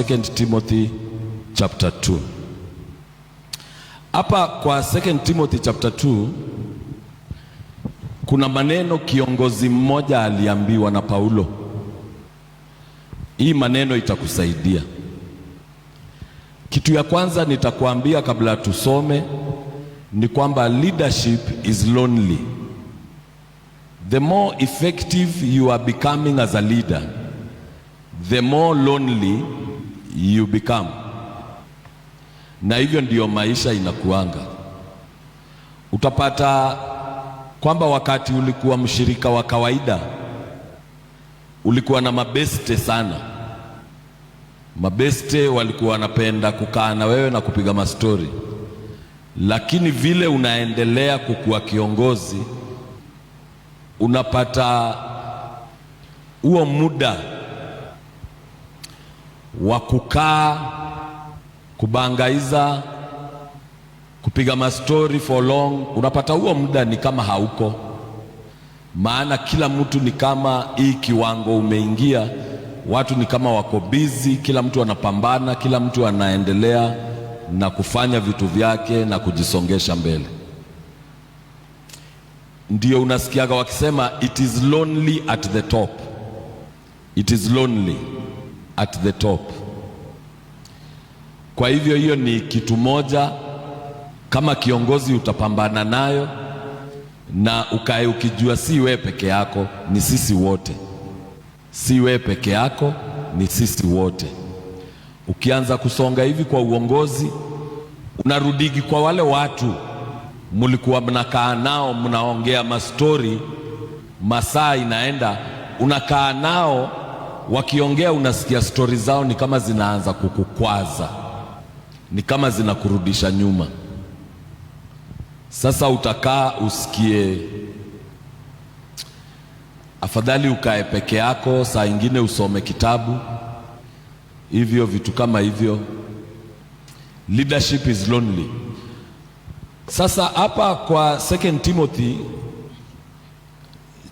2 Timothy chapter 2. Hapa kwa 2 Timothy chapter 2 kuna maneno kiongozi mmoja aliambiwa na Paulo. Hii maneno itakusaidia. Kitu ya kwanza nitakuambia kabla tusome ni kwamba leadership is lonely. The more effective you are becoming as a leader, the more lonely you become. Na hivyo ndiyo maisha inakuanga. Utapata kwamba wakati ulikuwa mshirika wa kawaida, ulikuwa na mabeste sana. Mabeste walikuwa wanapenda kukaa na wewe na kupiga mastori. Lakini vile unaendelea kukuwa kiongozi, unapata huo muda wa kukaa, kubangaiza, kupiga mastori for long. Unapata huo muda ni kama hauko. Maana kila mtu ni kama hii kiwango umeingia, watu ni kama wako busy, kila mtu anapambana, kila mtu anaendelea na kufanya vitu vyake na kujisongesha mbele. Ndio unasikiaga wakisema it is lonely at the top. It is lonely at the top. Kwa hivyo hiyo ni kitu moja kama kiongozi utapambana nayo, na ukae ukijua si wewe peke yako, ni sisi wote. Si wewe peke yako, ni sisi wote. Ukianza kusonga hivi kwa uongozi, unarudigi kwa wale watu mulikuwa mnakaa nao, mnaongea mastori, masaa inaenda, unakaa nao wakiongea, unasikia stori zao ni kama zinaanza kukukwaza, ni kama zinakurudisha nyuma. Sasa utakaa usikie, afadhali ukae peke yako, saa ingine usome kitabu, hivyo vitu kama hivyo. Leadership is lonely. Sasa hapa kwa 2 Timothy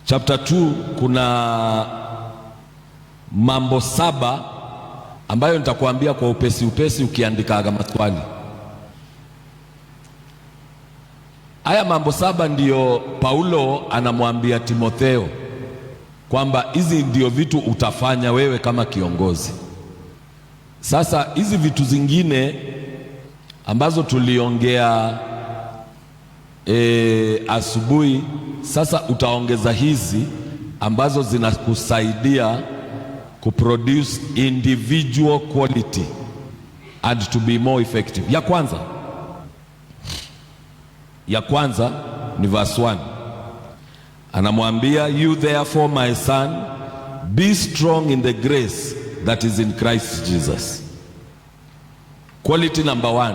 chapter 2 kuna mambo 7 ambayo nitakuambia kwa upesi ukiandika maswali. Haya mambo 7 ndiyo Paulo anamwambia Timotheo kwamba hizi ndio vitu utafanya wewe kama kiongozi. Sasa hizi vitu zingine ambazo tuliongea asubuhi, sasa utaongeza hizi ambazo zinakusaidia kuproduce individual quality and to be more effective. Ya kwanza ni verse 1. Anamwambia, you therefore my son, be strong in the grace that is in Christ Jesus. Quality number 1,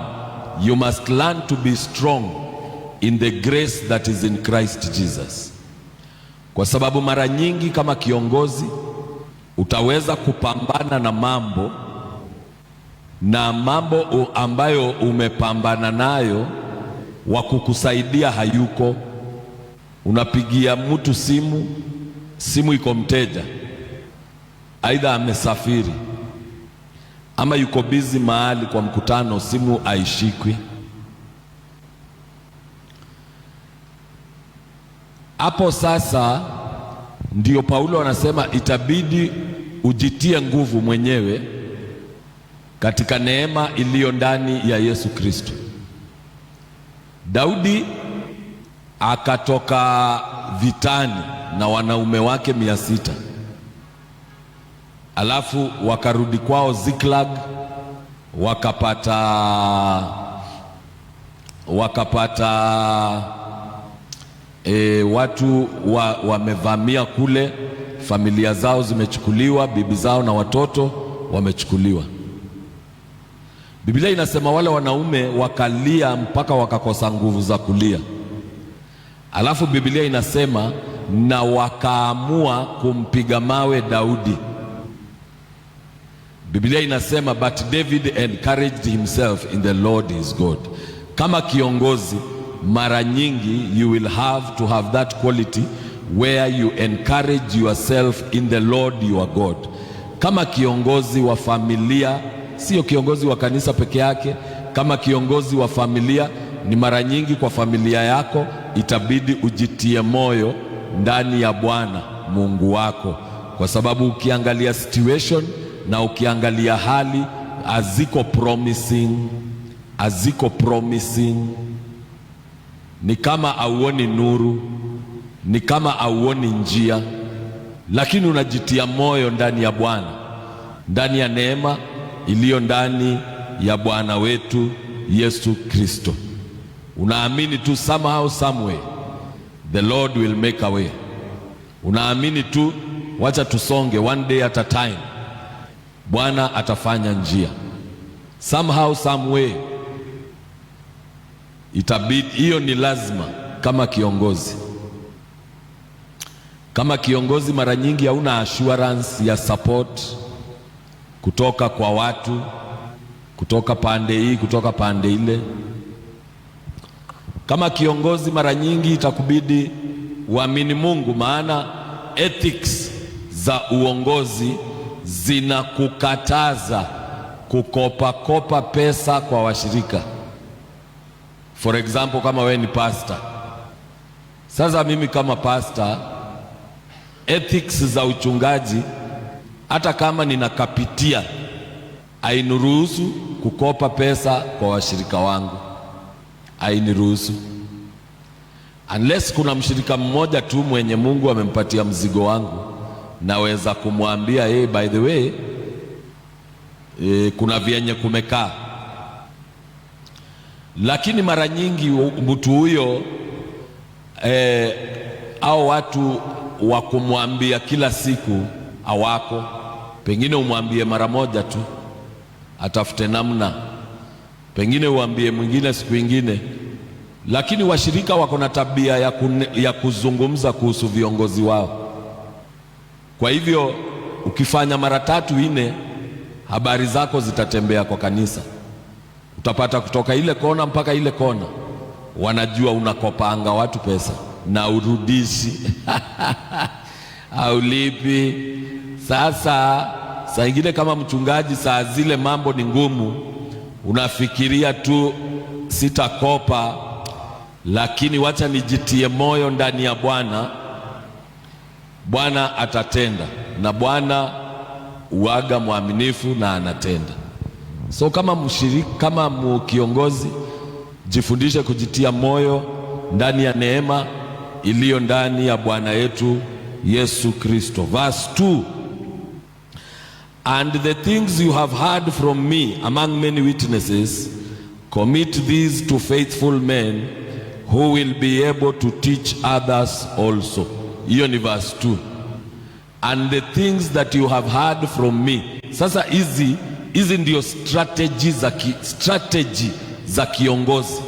you must learn to be strong in the grace that is in Christ Jesus. Kwa sababu mara nyingi kama kiongozi utaweza kupambana na mambo ambayo umepambana nayo, wa kukusaidia hayuko. Unapigia mtu simu iko mteja, aidha amesafiri ama yuko busy mahali kwa mkutano, simu haishikwi. Hapo sasa ndio Paulo anasema itabidi ujitie nguvu mwenyewe katika neema iliyo ndani ya Yesu Kristo. Daudi akatoka vitani na wanaume wake 600. Alafu wakarudi kwao Ziklag, wakapata watu wamevamia kule, familia zao zimechukuliwa, bibi zao na watoto wamechukuliwa. Biblia inasema wale wanaume wakalia mpaka wakakosa nguvu za kulia. Alafu Biblia inasema na wakaamua kumpiga mawe Daudi. Biblia inasema but David encouraged himself in the Lord his God. Kama kiongozi, mara nyingi you will have to have that quality where you encourage yourself in the Lord your God. Kama kiongozi wa familia sio kiongozi wa kanisa peke yake, kama kiongozi wa familia, ni mara nyingi kwa familia yako itabidi ujitie moyo ndani ya Bwana Mungu wako, kwa sababu ukiangalia situation na ukiangalia hali haziko promising, ni kama auoni nuru, ni kama auoni njia, lakini unajitia moyo ndani ya Bwana, ndani ya neema iliyo ndani ya Bwana wetu Yesu Kristo. Unaamini tu somehow someway the Lord will make a way. Unaamini tu, wacha tusonge one day at a time, Bwana atafanya njia somehow someway. Itabidi, hiyo ni lazima. Kama kiongozi mara nyingi hauna assurance ya support kutoka kwa watu, kutoka pande hii, kutoka pande ile. Kama kiongozi mara nyingi itakubidi uamini Mungu, maana ethics za uongozi zinakukataza kukopa pesa kwa washirika. For example, kama we ni pastor. Sasa mimi kama pastor, ethics za uchungaji, hata kama ninakapitia, hainiruhusu kukopa pesa kwa washirika wangu, hainiruhusu. Unless kuna mshirika mmoja tu mwenye Mungu amempatia mzigo wangu, naweza kumwambia by the way, kuna vyenye kumekaa. Lakini mara nyingi mtu huyo au watu wa kumwambia kila siku hawako. Pengine umwambie mara moja tu, atafute namna, pengine uambie mwingine siku ingine. Lakini washirika wako na tabia ya kuzungumza kuhusu viongozi wao. Kwa hivyo ukifanya mara 3 4, habari zako zitatembea kwa kanisa. Utapata kutoka ile kona mpaka ile kona wanajua unakopanga watu pesa na urudishi aulipi. Sasa saa ingine kama mchungaji, saa zile mambo ni ngumu, unafikiria tu sitakopa, lakini wacha nijitie moyo ndani ya Bwana. Bwana atatenda, na Bwana uaga mwaminifu na anatenda. So kama mshiriki, kama kiongozi, jifundishe kujitia moyo ndani ya neema iliyo ndani ya Bwana yetu Yesu Kristo. Verse 2, and the things you have heard from me among many witnesses, commit these to faithful men who will be able to teach others also. Hiyo ni verse 2. And the things that you have heard from me. Sasa hizi ndio strategy za kiongozi.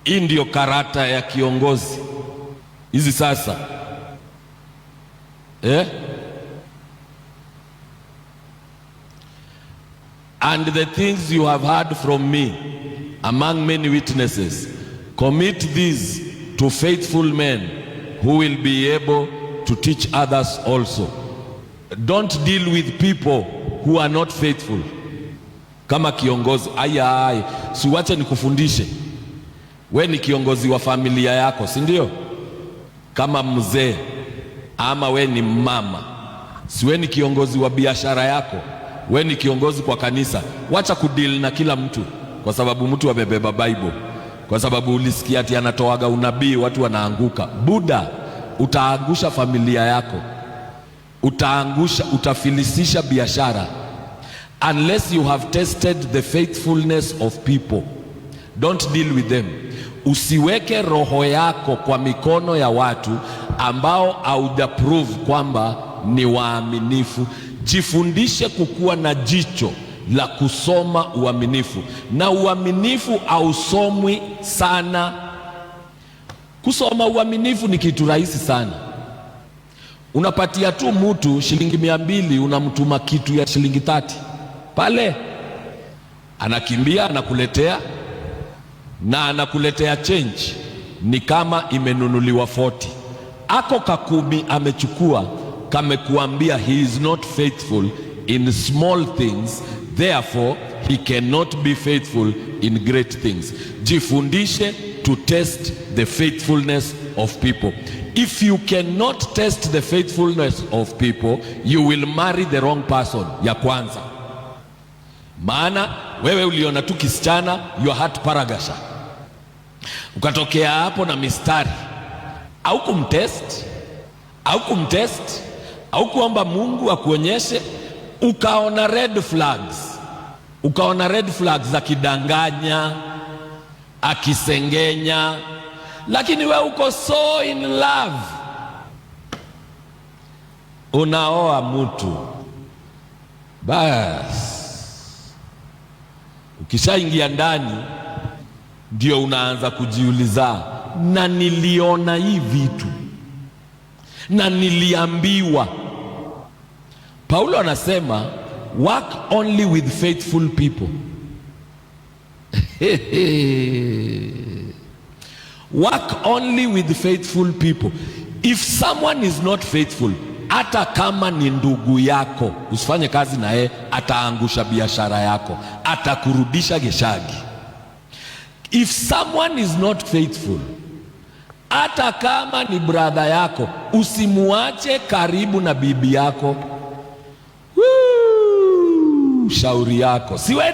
Hii ndio karata ya kiongozi hizi sasa. And the things you have heard from me among many witnesses, commit these to faithful men who will be able to teach others also. Don't deal with people who are not faithful. Kama kiongozi, siwache nikufundishe. We ni kiongozi wa familia yako, si ndio? Kama mzee ama we ni mama, si we ni kiongozi wa biashara yako, we ni kiongozi kwa kanisa. Wacha kudeal na kila mtu kwa sababu mtu amebeba Bible, kwa sababu ulisikia ati anatoaga unabii watu wanaanguka. Buda, utaangusha familia yako, utafilisisha biashara. Unless you have tested the faithfulness of people, don't deal with them. Usiweke roho yako kwa mikono ya watu ambao haujaprove kwamba ni waaminifu. Jifundishe kukuwa na jicho la kusoma uaminifu, na uaminifu hausomwi sana. Kusoma uaminifu ni kitu rahisi sana. Unapatia tu mtu shilingi 200, unamtuma kitu ya shilingi 30 pale, anakimbia anakuletea, na anakuletea change ni kama imenunuliwa 40. Ako kakumi amechukua, kamekuambia he is not faithful in small things, therefore he cannot be faithful in great things. Jifundishe to test the faithfulness of people. If you cannot test the faithfulness of people, you will marry the wrong person. Ya kwanza, maana wewe uliona tu kisichana your heart paragasha, ukatokea hapo na mistari, au kumtest au kuomba Mungu akuonyeshe, ukaona red flags akidanganya, akisengenya, lakini wewe uko so in love, unaoa mtu. Bas ukishaingia ndani ndio unaanza kujiuliza, na niliona hii vitu na niliambiwa. Paulo anasema work only with faithful people. Work only with faithful people. If someone is not faithful, hata kama ni ndugu yako, usifanye kazi na yeye, ataangusha biashara yako, atakurudisha geshagi. If someone is not faithful, hata kama ni brother yako, usimuache karibu na bibi yako. Shauri yako, si wewe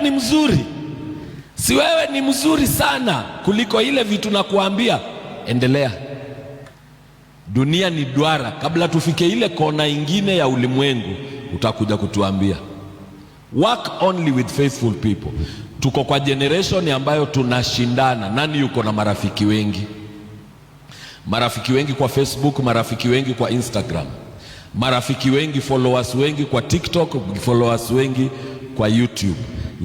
ni mzuri sana kuliko ile vitu na kuambia endelea. Dunia ni duara, kabla tufike ile kona ingine ya ulimwengu utakuja kutuambia. Work only with faithful people. Tuko kwa generation ambayo tunashindana nani yuko na marafiki wengi. Marafiki wengi kwa Facebook, marafiki wengi kwa Instagram, marafiki wengi, followers wengi kwa TikTok, followers wengi kwa YouTube.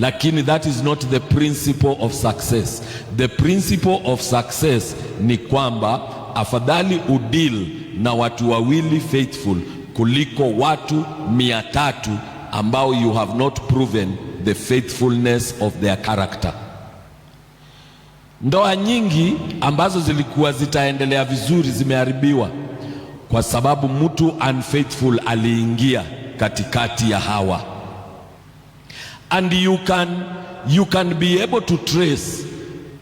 Lakini that is not the principle of success. The principle of success ni kwamba afadhali udeal na watu wawili faithful kuliko watu 300 ambao you have not proven the faithfulness of their character. Ndoa nyingi ambazo zilikuwa zitaendelea vizuri zimeharibiwa kwa sababu mtu unfaithful aliingia katikati ya hawa. And you can be able to trace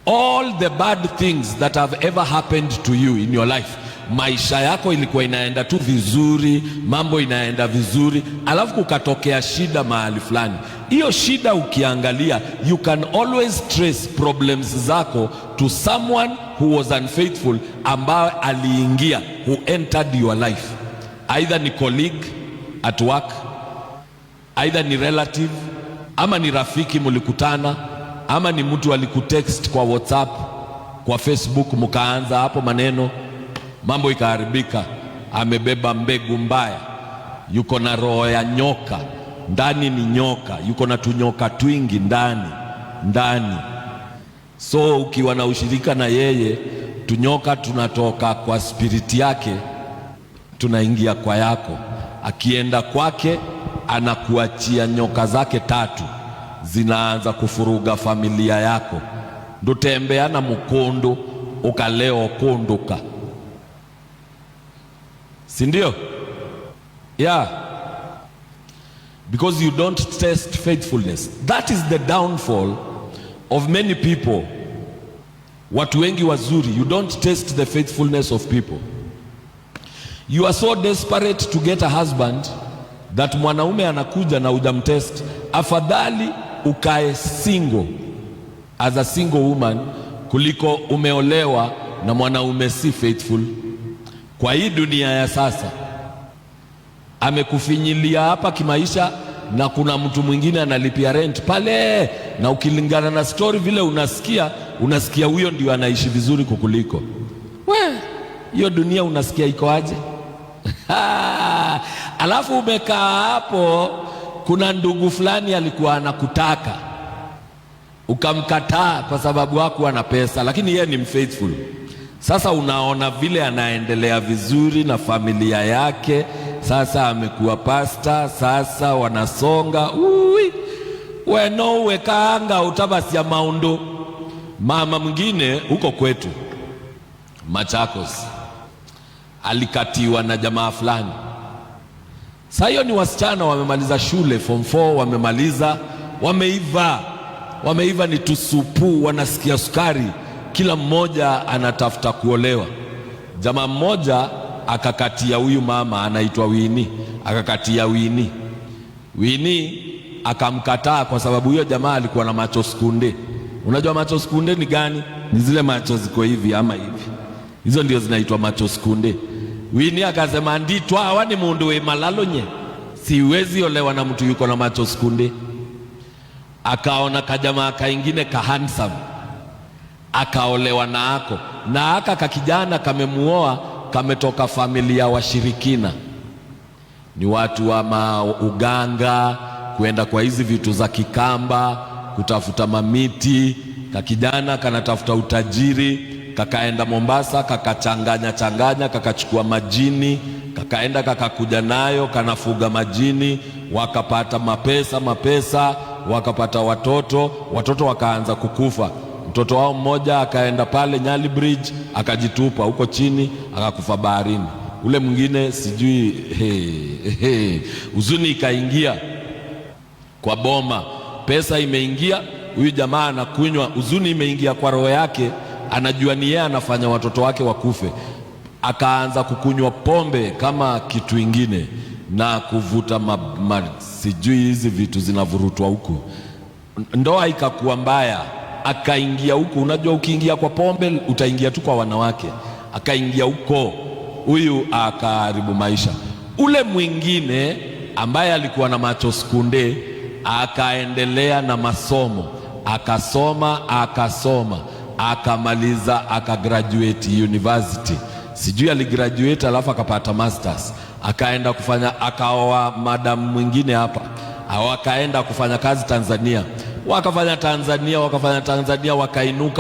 all the bad things that have ever happened to you in your life. Maisha yako ilikuwa inaenda tu vizuri, mambo inaenda vizuri, alafu kukatokea shida mahali fulani. Hiyo shida ukiangalia, you can always trace problems zako to someone who was unfaithful, ambaye aliingia, who entered your life. Either ni colleague at work, either ni relative, ama ni rafiki mulikutana, ama ni mtu alikutext kwa WhatsApp, kwa Facebook, mukaanza hapo maneno, mambo ikaharibika. Amebeba mbegu mbaya, yuko na roho ya nyoka, ndani ni nyoka, yuko na tunyoka twingi ndani. So ukiwa na ushirika na yeye, tunyoka tunatoka kwa spiriti yake, tunaingia kwa yako. Akienda kwake, anakuachia nyoka zake 3, zinaanza kufuruga familia yako. Ndo tembeana mukondo ukaleo kondoka, si ndio? Yeah, because you don't test faithfulness. That is the downfall of many people. Watu wengi wazuri, you don't test the faithfulness of people. You are so desperate to get a husband that mwanaume anakuja na hujamtest. Afadhali ukae single as a single woman kuliko umeolewa na mwanaume si faithful. Kwa hii dunia ya sasa, amekufinyilia hapa kimaisha na kuna mtu mwingine analipia rent pale, na ukilingana na story vile unasikia huyo ndio anaishi vizuri kukuliko. Hiyo dunia unasikia iko aje? Alafu umekaa hapo, kuna ndugu fulani alikuwa anakutaka, ukamkataa kwa sababu hakuwa na pesa, lakini yeye ni mfaithful. Sasa unaona vile anaendelea vizuri na familia yake, sasa amekuwa pasta, sasa wanasonga. Weno wekaanga utabasi ya maundo. Mama mwingine huko kwetu Machakos alikatiwa na jamaa fulani, Sasa hiyo ni wasichana wamemaliza shule form 4, wamemaliza, wameiva ni tusupu, wanasikia sukari, kila mmoja anatafuta kuolewa. Jamaa mmoja akakatia huyu mama anaitwa Winnie, akakatia Winnie akamkataa kwa sababu huyo jamaa alikuwa na macho skunde. Unajua macho skunde ni gani? Ni zile macho ziko hivi ama hivi, hizo ndio zinaitwa macho skunde. Winnie akasema nditwa awani mundu we malalo nye, siwezi olewa na mtu yuko na macho skunde. Akaona kajamaa kaingine ka handsome, akaolewa na ako na aka kakijana kamemuoa, kametoka familia washirikina, ni watu wa uganga, kuenda kwa hizi vitu za Kikamba, kutafuta mamiti. Kakijana kanatafuta utajiri, kakaenda Mombasa, kakachanganya kakachukua majini, kakaenda kakakuja nayo, kanafuga majini, wakapata mapesa, wakapata watoto wakaanza kukufa. Mtoto wao mmoja akaenda pale Nyali Bridge, akajitupa huko chini, akakufa baharini. Ule mwingine sijui huzuni ikaingia kwa boma, pesa imeingia, huyu jamaa anakunywa, huzuni imeingia kwa roho yake, anajua ni yeye anafanya watoto wake wakufe. Akaanza kukunywa pombe kama kitu ingine na kuvuta sijui hizi vitu zinavurutwa huku, ndoa ikakuwa mbaya. Akaingia huko, unajua ukiingia kwa pombe utaingia tu kwa wanawake, akaingia huko, huyu akaharibu maisha. Ule mwingine ambaye alikuwa na macho skunde akaendelea na masomo, akasoma akamaliza, akagraduate university, sijui aligraduate alafu akapata masters, akaenda kufanya, akaoa madam mwingine hapa, wakaenda kufanya kazi Tanzania, wakafanya Tanzania,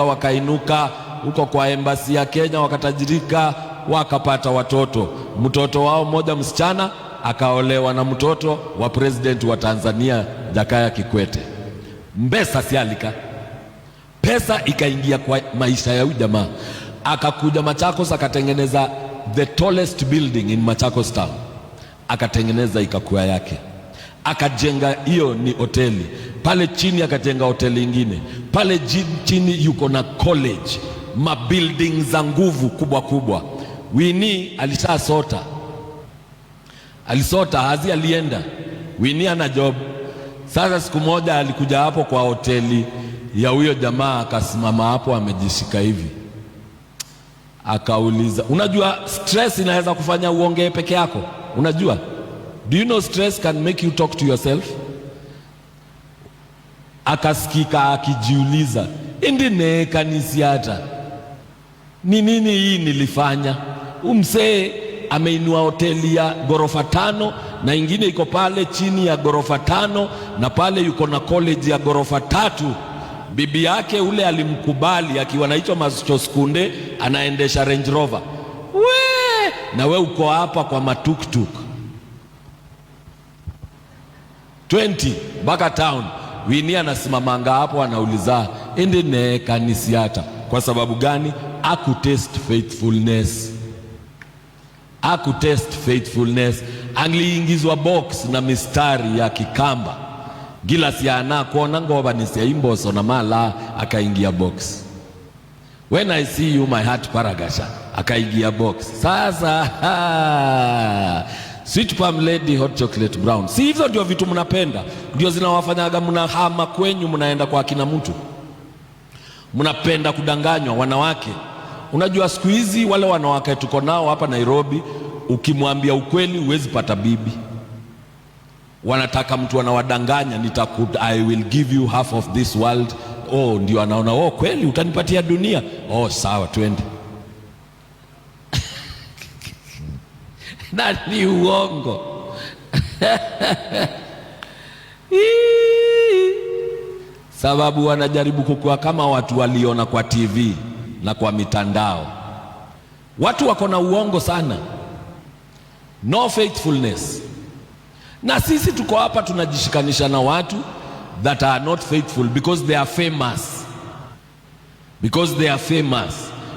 wakainuka huko kwa embassy ya Kenya, wakatajirika, wakapata watoto. Mtoto wao mmoja msichana akaolewa na mtoto wa president wa Tanzania Jakaya Kikwete. Mbesa sialika, pesa ikaingia kwa maisha ya huyu jamaa. Akakuja Machakos, akatengeneza the tallest building in Machakos town, akatengeneza ikakuwa yake. Akajenga, hiyo ni hoteli pale chini, akajenga hoteli ingine pale chini, yuko na college, mabuilding za nguvu kubwa. Winnie alisota hazi, alienda Winnie ana job. Sasa siku moja alikuja hapo kwa hoteli ya huyo jamaa, akasimama hapo amejishika hivi, akauliza, unajua stress inaweza kufanya uongee peke yako, unajua? Do you know stress can make you talk to yourself? Akasikika akijiuliza, indine kanisiata ni nini hii nilifanya? Umsee ameinua hoteli ya ghorofa 5 na ingine iko pale chini ya ghorofa 5, na pale yuko na college ya ghorofa 3. Bibi yake ule alimkubali akiwa naitwa Macho Skunde, anaendesha Range Rover. Na we uko hapa kwa matuktuk 20 mpaka town. Winnie anasimamanga hapo, anauliza endene kanisiata. Kwa sababu gani? Akutest faithfulness. Angliingizwa box na mistari ya Kikamba, gila siana kuona ngoba nisia imboso na mala, akaingia box. When I see you my heart paragasha, akaingia box. Sasa Sweet Palm Lady Hot Chocolate Brown, si hivyo ndio vitu mnapenda? Ndio zinawafanyaga mnahama kwenyu, mnaenda kwa kina mtu, mnapenda kudanganywa wanawake. Unajua siku hizi wale wanawake tuko nao hapa Nairobi, ukimwambia ukweli huwezi pata bibi. Wanataka mtu anawadanganya, I will give you half of this world. Ndio anaona, kweli utanipatia dunia? Sawa, twende. Na ni uongo. Sababu wanajaribu kukua kama watu waliona kwa TV na kwa mitandao. Watu wako na uongo sana, no faithfulness. Na sisi tuko hapa tunajishikanisha na watu that are not faithful because they are famous.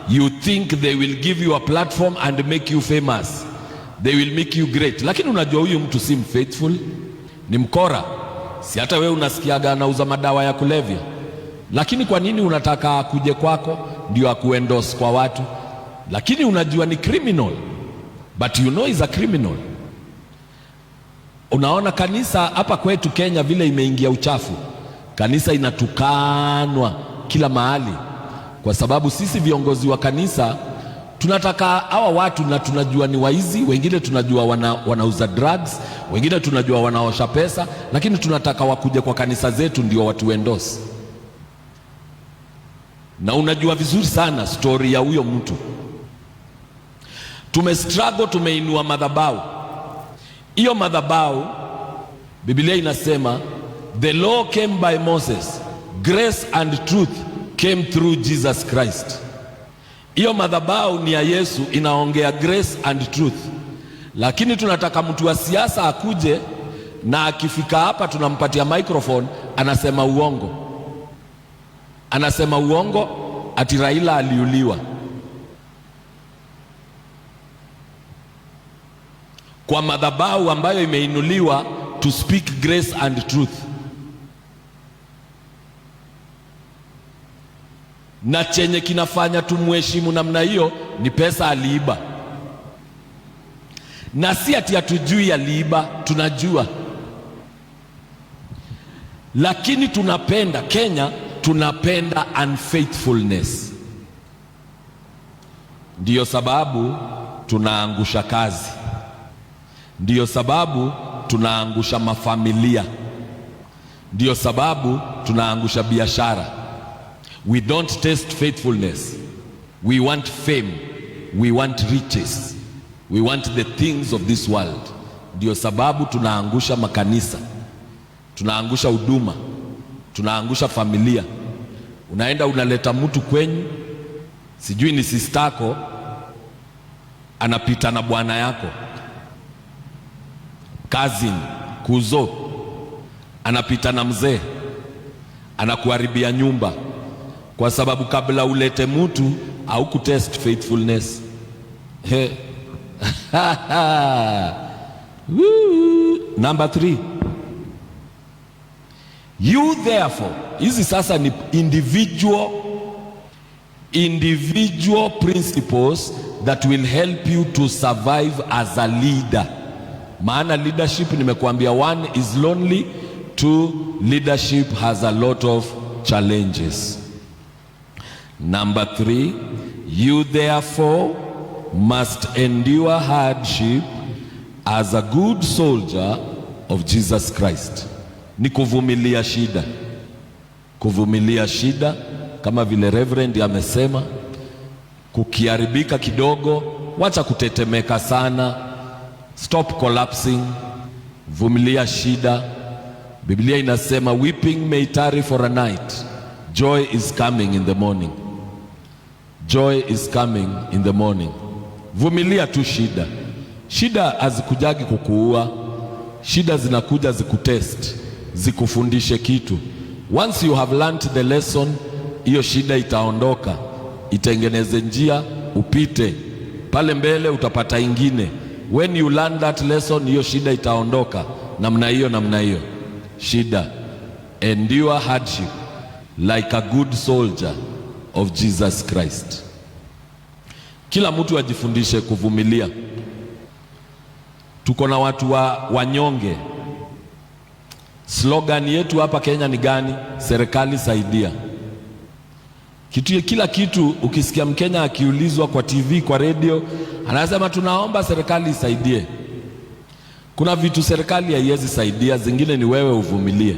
You think they will give you a platform and make you famous. they will make you great. Lakini unajua huyu mtu si faithful, ni mkora. Si hata wewe unasikiaga anauza madawa ya kulevya, lakini kwa nini unataka akuje kwako ndio akuendorse kwa watu? Lakini unajua ni criminal, but you know is a criminal. Unaona kanisa hapa kwetu Kenya vile imeingia uchafu. Kanisa inatukanwa kila mahali, kwa sababu sisi viongozi wa kanisa tunataka hawa watu, na tunajua ni waizi, wengine tunajua wanauza drugs, wengine tunajua wanaosha pesa, lakini tunataka wakuje kwa kanisa zetu ndio watu endorse. Na unajua vizuri sana story ya huyo mtu. Tumestruggle, tumeinua madhabahu. Hiyo madhabahu Biblia inasema the law came by Moses, grace and truth came through Jesus Christ. Hiyo madhabahu ni ya Yesu, inaongea grace and truth. Lakini tunataka mtu wa siasa akuje na akifika hapa tunampatia microphone, anasema uongo. Anasema uongo ati Raila aliuliwa. Kwa madhabahu ambayo imeinuliwa to speak grace and truth. Na chenye kinafanya tumheshimu namna hiyo ni pesa aliiba. Na si ati hatujui aliiba, tunajua. Lakini tunapenda Kenya, tunapenda unfaithfulness. Ndiyo sababu tunaangusha kazi. Ndiyo sababu tunaangusha mafamilia. Ndiyo sababu tunaangusha biashara. We don't taste faithfulness. We want fame. We want riches. We want the things of this world. Ndiyo sababu tunaangusha makanisa. Tunaangusha huduma. Tunaangusha familia. Unaenda unaleta mtu kwenyu, sijui ni sistako, anapita na bwana yako. Cousin, kuzo, anapita na mzee, anakuharibia nyumba, kwa sababu kabla ulete mtu au kutest faithfulness. Number 3, you therefore, hizi sasa ni individual principles that will help you to survive as a leader. Maana leadership nimekuambia, 1 is lonely, 2 leadership has a lot of challenges. Number 3, you therefore must endure hardship as a good soldier of Jesus Christ. Ni kuvumilia shida. Kuvumilia shida kama vile Reverend amesema, kukiharibika kidogo, wacha kutetemeka sana. Stop collapsing. Vumilia shida. Biblia inasema weeping may tarry for a night, joy is coming in the morning. Joy is coming in the morning. Vumilia tu shida. Shida hazikujagi kukuua. Shida zinakuja zikutest, zikufundishe kitu. Once you have learned the lesson, hiyo shida itaondoka, itengeneze njia upite. Pale mbele utapata ingine. When you learn that lesson, hiyo shida itaondoka. Namna hiyo. Shida. Endure hardship like a good soldier of Jesus Christ. Kila mtu ajifundishe kuvumilia. Tuko na watu wanyonge. Slogan yetu hapa Kenya ni gani? Serikali saidia. Kila kitu ukisikia Mkenya akiulizwa kwa TV, kwa radio, anasema tunaomba serikali isaidie. Kuna vitu serikali haiwezi saidia, zingine ni wewe uvumilie.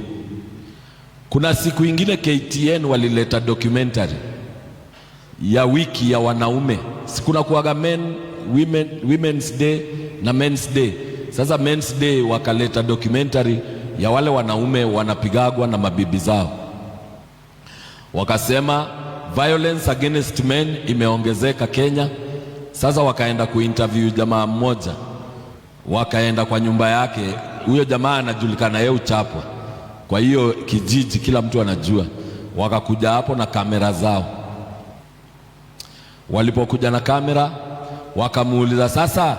Kuna siku ingine KTN walileta documentary ya wiki ya wanaume. Sikuna kuaga women's day na men's day. Sasa men's day wakaleta documentary ya wale wanaume wanapigagwa na mabibi zao. Wakasema violence against men imeongezeka Kenya. Sasa wakaenda kuinterview jamaa mmoja. Wakaenda kwa nyumba yake. Huyo jamaa anajulikana yeye uchapwa. Kwa hiyo kijiji kila mtu anajua. Wakakuja hapo na kamera zao. Walipokuja na kamera wakamuuliza, sasa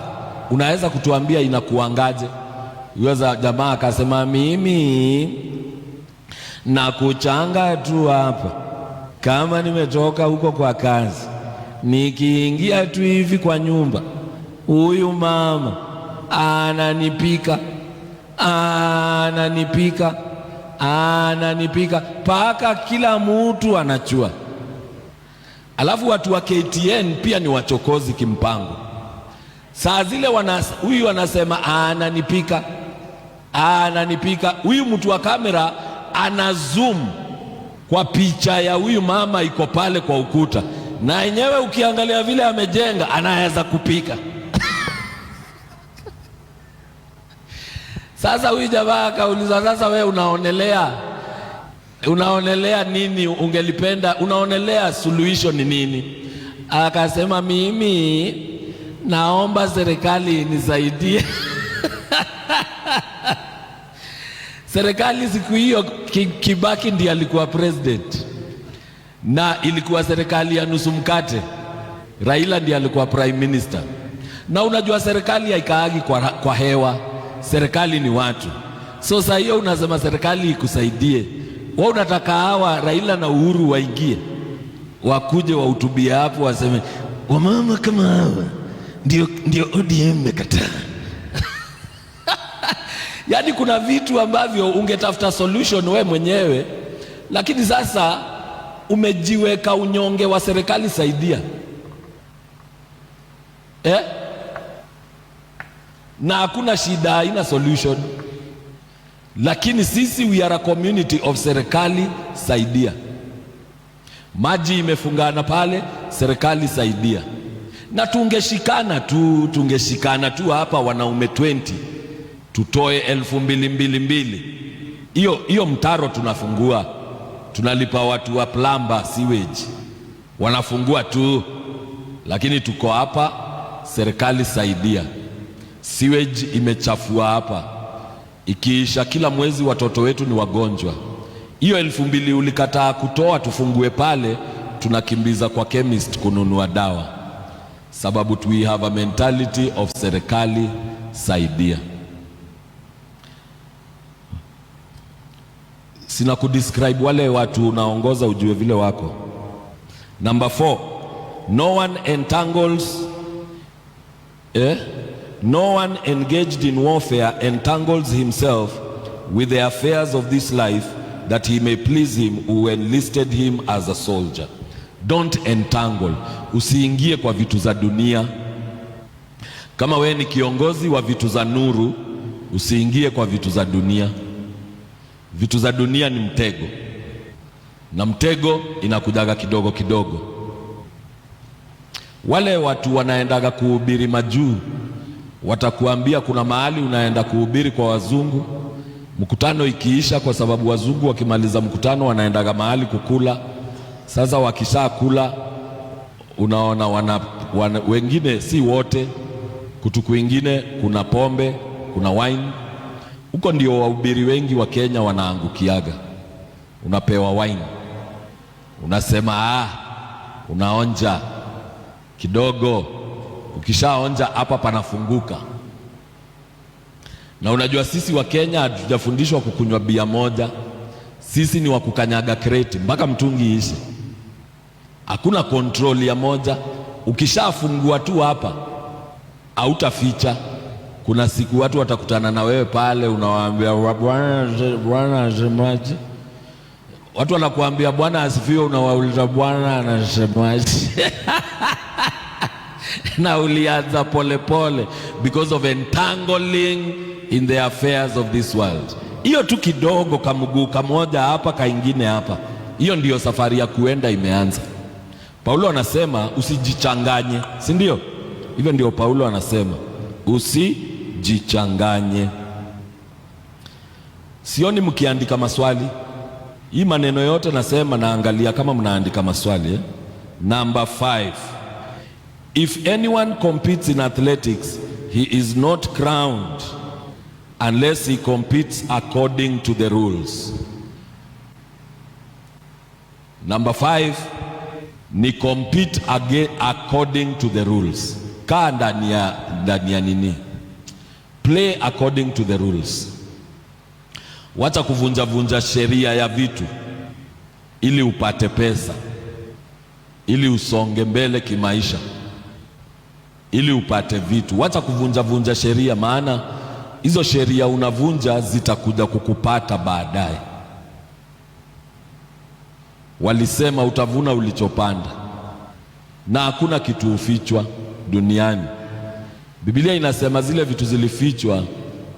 unaweza kutuambia inakuangaje? Yule jamaa akasema, mimi na kuchanga tu hapa, kama nimetoka huko kwa kazi, nikiingia tu hivi kwa nyumba, huyu mama ananipika paka kila mtu anachua. Alafu watu wa KTN pia ni wachokozi kimpango. Saa zile huyu anasema ananipika, huyu mtu wa kamera ana zoom kwa picha ya huyu mama iko pale kwa ukuta, na yenyewe ukiangalia vile amejenga anaweza kupika. Sasa huyu jamaa akauliza, sasa we unaonelea nini? Ungelipenda, unaonelea suluhisho ni nini? Akasema, mimi naomba serikali inisaidie. Serikali siku hiyo Kibaki ndiye alikuwa president, na ilikuwa serikali ya nusu mkate. Raila ndiye alikuwa prime minister. Na unajua serikali haikaagi kwa hewa, serikali ni watu. So saa hiyo unasema serikali ikusaidie, wewe unataka hawa Raila na Uhuru waingie, wakuje wahutubie hapo, waseme wamama kama hawa ndio ODM mekataa. Yaani kuna vitu ambavyo ungetafuta solution we mwenyewe, lakini sasa umejiweka unyonge wa serikali saidia. Na hakuna shida, haina solution. Lakini sisi we are a community of serikali saidia. Maji imefungana pale, serikali saidia. Na tungeshikana tu hapa wanaume 20, tutoe 2,200. Hiyo mtaro tunafungua, tunalipa watu wa plumber sewage, wanafungua tu. Lakini tuko hapa, serikali saidia. Sewage imechafua hapa, ikiisha kila mwezi watoto wetu ni wagonjwa. Hiyo 2,000 ulikataa kutoa, tufungue pale, tunakimbiza kwa chemist kununua dawa, sababu we have a mentality of serikali saidia. Sina kudescribe wale watu unaongoza, ujue vile wako. Number 4, no one engaged in warfare entangles himself with the affairs of this life, that he may please him who enlisted him as a soldier. Don't entangle. Usiingie kwa vitu za dunia. Kama we ni kiongozi wa vitu za nuru, usiingie kwa vitu za dunia. Vitu za dunia ni mtego, na mtego inakujaga kidogo kidogo. Wale watu wanaendaga kuhubiri majuu, watakuambia kuna mahali unaenda kuhubiri kwa wazungu, mkutano ikiisha, kwa sababu wazungu wakimaliza mkutano wanaendaga mahali kukula. Sasa wakisha kula, unaona wengine, si wote, kutu kwingine kuna pombe, kuna wine. Huko ndio wahubiri wengi wa Kenya wanaangukiaga. Unapewa wine, unasema unaonja kidogo, ukishaonja hapa panafunguka. Na unajua sisi wa Kenya hatujafundishwa kukunywa bia moja, sisi ni wakukanyaga kreti mpaka mtungi ishe. Hakuna control ya moja. Ukishafungua tu hapa hautaficha. Kuna siku watu watakutana na wewe pale, unawaambia Bwana asemaje? Watu wanakuambia Bwana asifiwe, unawauliza Bwana anasemaje? Na ulianza pole because of entangling in the affairs of this world. Hiyo tu kidogo, kamguu kamoja hapa kaingine hapa, hiyo ndiyo safari ya kuenda imeanza. Paulo anasema usijichanganye, si ndio? Hivyo ndio Paulo anasema usijichanganye. Sioni mkiandika maswali. Hii maneno yote nasema, naangalia kama mnaandika maswali. Number 5, if anyone competes in athletics, he is not crowned unless he competes according to the rules. Number 5 ni compete according to the rules. kaa ndani ya nini, play according to the rules. Wacha kuvunja sheria ya vitu ili upate pesa, ili usonge mbele kimaisha, ili upate vitu. Wacha kuvunja sheria, maana hizo sheria unavunja zitakuja kukupata baadaye. Walisema utavuna ulichopanda, na hakuna kitu ufichwa duniani. Biblia inasema zile vitu zilifichwa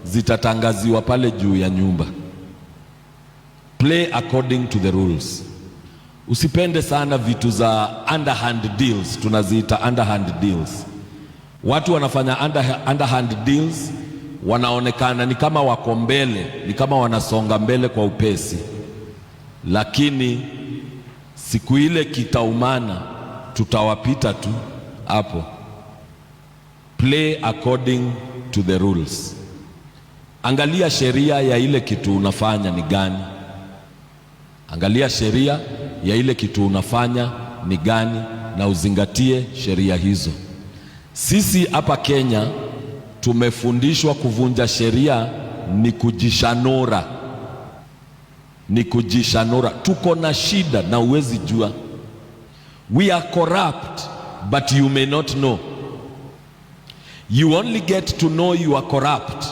zitatangaziwa pale juu ya nyumba. Play according to the rules. Usipende sana vitu za underhand deals, tunaziita underhand deals. Watu wanafanya underhand deals, wanaonekana ni kama wako mbele, ni kama wanasonga mbele kwa upesi, lakini siku ile kitaumana, tutawapita tu hapo. Play according to the rules. Angalia sheria ya ile kitu unafanya ni gani. Angalia sheria ya ile kitu unafanya ni gani, na uzingatie sheria hizo. Sisi hapa Kenya tumefundishwa kuvunja sheria ni kujishanura. Ni kujishanura. Tuko na shida na uwezi jua. We are corrupt, but you may not know. You only get to know you are corrupt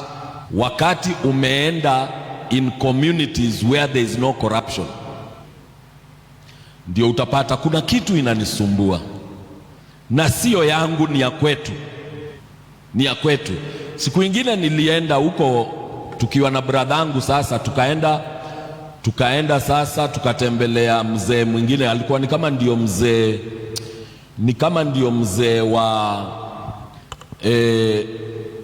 wakati umeenda in communities where there is no corruption. Ndio utapata kuna kitu inanisumbua na sio yangu, ni ya kwetu. Ni ya kwetu. Siku ingine nilienda huko tukiwa na bradhangu, sasa tukaenda sasa tukatembelea mzee mwingine, alikuwa ni kama ndio mzee wa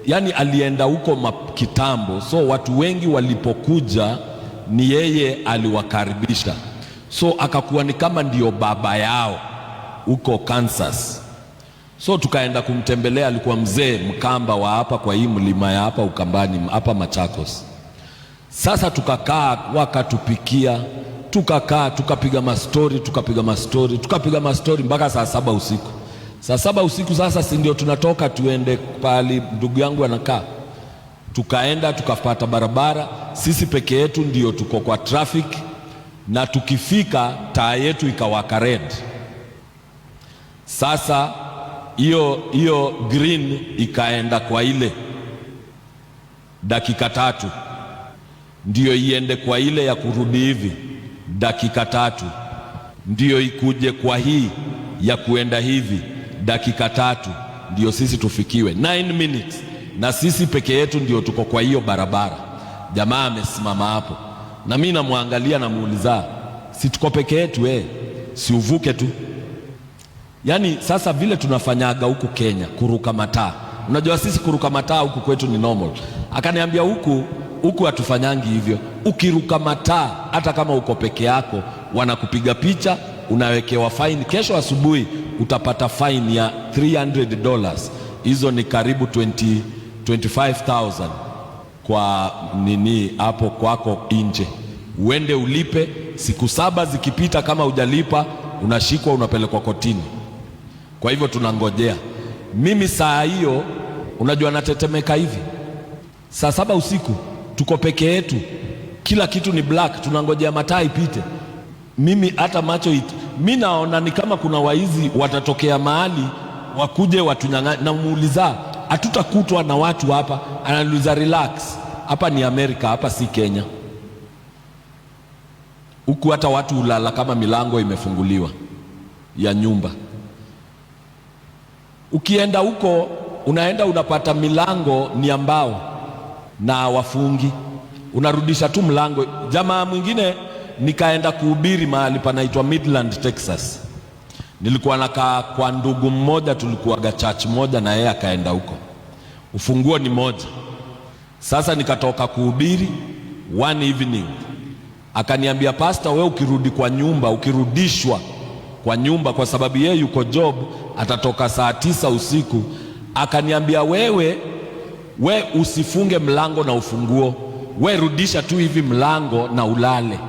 yani alienda huko kitambo, so watu wengi walipokuja ni yeye aliwakaribisha, so akakuwa ni kama ndio baba yao huko Kansas. So tukaenda kumtembelea, alikuwa mzee Mkamba wa hapa kwa hii mlima ya hapa Ukambani hapa Machakos. Sasa tukakaa, wakatupikia, tukakaa, tukapiga mastori mpaka saa 7 usiku. Saa 7 usiku sasa si ndio tunatoka tuende pali ndugu yangu anakaa. Tukaenda tukapata barabara, sisi peke yetu ndio tuko kwa traffic, na tukifika taa yetu ikawaka red. Sasa hiyo green ikaenda kwa ile dakika 3, ndio iende kwa ile ya kurudi hivi dakika 3, ndio ikuje kwa hii ya kuenda hivi dakika 3, ndio sisi tufikiwe 9 minutes, na sisi peke yetu ndio tuko kwa hiyo barabara. Jamaa amesimama hapo na mimi namwangalia, namuuliza, si tuko peke yetu si uvuke tu? Yani sasa vile tunafanyaga huku Kenya kuruka mataa, unajua sisi kuruka mataa huku kwetu ni normal. Akaniambia huku hatufanyangi hivyo. Ukiruka mataa hata kama uko peke yako, wanakupiga picha, unawekewa fine. Kesho asubuhi utapata fine ya $300. Hizo ni karibu 25,000 kwa nini hapo kwako nje. Uende ulipe, siku 7 zikipita kama hujalipa unashikwa, unapelekwa kotini. Kwa hivyo tunangojea. Mimi saa hiyo unajua natetemeka hivi. Saa 7 usiku tuko peke yetu, kila kitu ni black, tunangojea mataa ipite. Mimi hata mimi naona ni kama kuna waizi watatokea mahali wakuje watunyang'anya. Namuuliza, hatutakutwa na watu hapa? Ananiuliza, relax, hapa ni Amerika, hapa si Kenya. Huku hata watu ulala kama milango imefunguliwa ya nyumba. Ukienda huko unaenda unapata milango ni ambao na wafungi, unarudisha tu mlango. Jamaa mwingine nikaenda kuhubiri mahali panaitwa Midland, Texas. Nilikuwa nakaa kwa ndugu mmoja, tulikuwa church moja na yeye akaenda huko. Ufunguo ni moja. Sasa nikatoka kuhubiri one evening, akaniambia, pastor, wewe ukirudi kwa nyumba, ukirudishwa kwa nyumba, kwa sababu yeye yuko job, atatoka saa 9 usiku. Akaniambia, wewe usifunge mlango na ufunguo, we rudisha tu hivi mlango na ulale.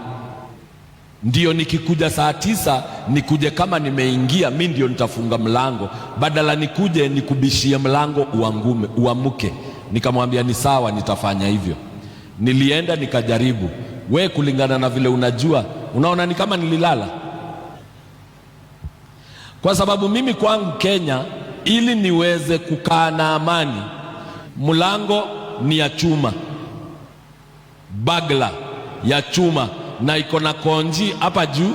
Ndio nikikuja saa 9 nikuje kama nimeingia, mi ndio nitafunga mlango, badala nikuje nikubishie mlango uamuke. Nikamwambia ni sawa, nitafanya hivyo. Nilienda nikajaribu. We kulingana na vile unajua, unaona ni kama nililala. Kwa sababu mimi kwangu Kenya, ili niweze kukaa na amani, mlango ni ya chuma, bagla ya chuma, na iko na konji hapa juu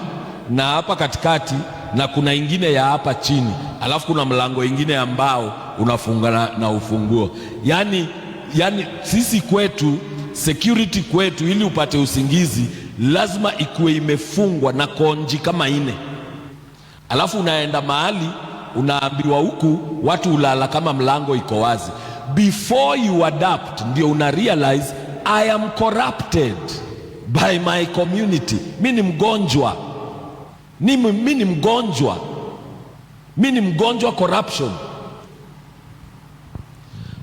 na hapa katikati, na kuna ingine ya hapa chini, alafu kuna mlango ingine ambao unafunga na ufunguo. Yani sisi kwetu, security kwetu, ili upate usingizi lazima ikuwe imefungwa na konji kama 4. Alafu unaenda mahali unaambiwa huku watu ulala kama mlango iko wazi. Before you adapt, ndio una realize I am corrupted by my community. Mimi ni mgonjwa, mimi ni mgonjwa corruption.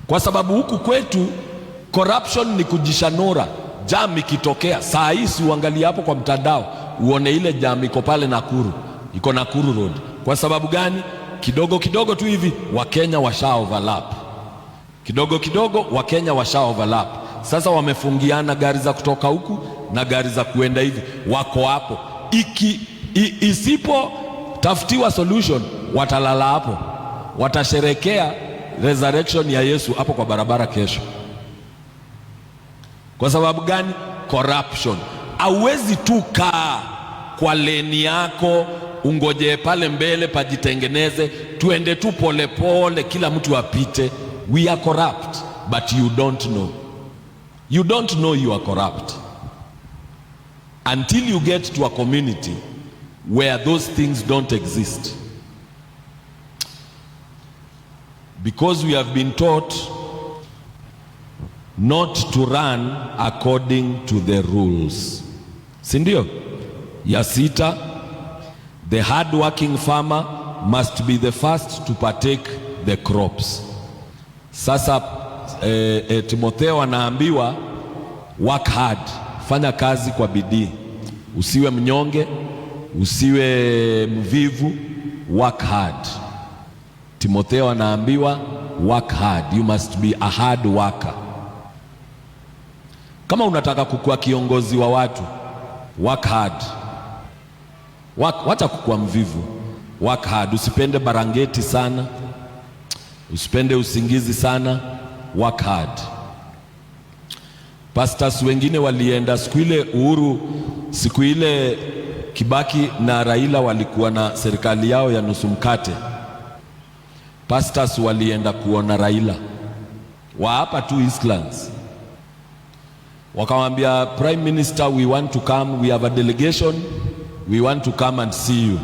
Kwa sababu huku kwetu corruption ni kujishanora. Jam ikitokea saa hii, si uangalie hapo kwa mtandao uone ile jam iko pale Nakuru, iko Nakuru Road. Kwa sababu gani? Kidogo kidogo tu hivi Wakenya washa overlap, kidogo kidogo Wakenya washa overlap. Sasa wamefungiana gari za kutoka huku na gari za kuenda hivi, wako hapo. Isipo tafutiwa solution, watalala hapo, watasherekea resurrection ya Yesu hapo kwa barabara kesho. Kwa sababu gani? Corruption. Hauwezi tu kaa kwa leni yako ungoje pale mbele pajitengeneze, tuende tu pole pole, kila mtu apite. We are corrupt, but you don't know. You don't know you are corrupt until you get to a community where those things don't exist. Because we have been taught not to run according to the rules. Sindio? Ya 6, the hard-working farmer must be the first to partake the crops. Sasa Timotheo anaambiwa work hard, fanya kazi kwa bidii, usiwe mnyonge, usiwe mvivu, work hard. Timotheo anaambiwa work hard, you must be a hard worker. Kama unataka kukua kiongozi wa watu, work hard. Wacha kukua mvivu, work hard. Usipende barangeti sana, usipende usingizi sana, work hard. Pastors wengine walienda siku ile Uhuru, siku ile Kibaki na Raila walikuwa na serikali yao ya nusu mkate. Pastors walienda kuona Raila wa hapa tu Eastlands, wakamwambia Prime Minister, we want to come, we have a delegation, we want to come and see you,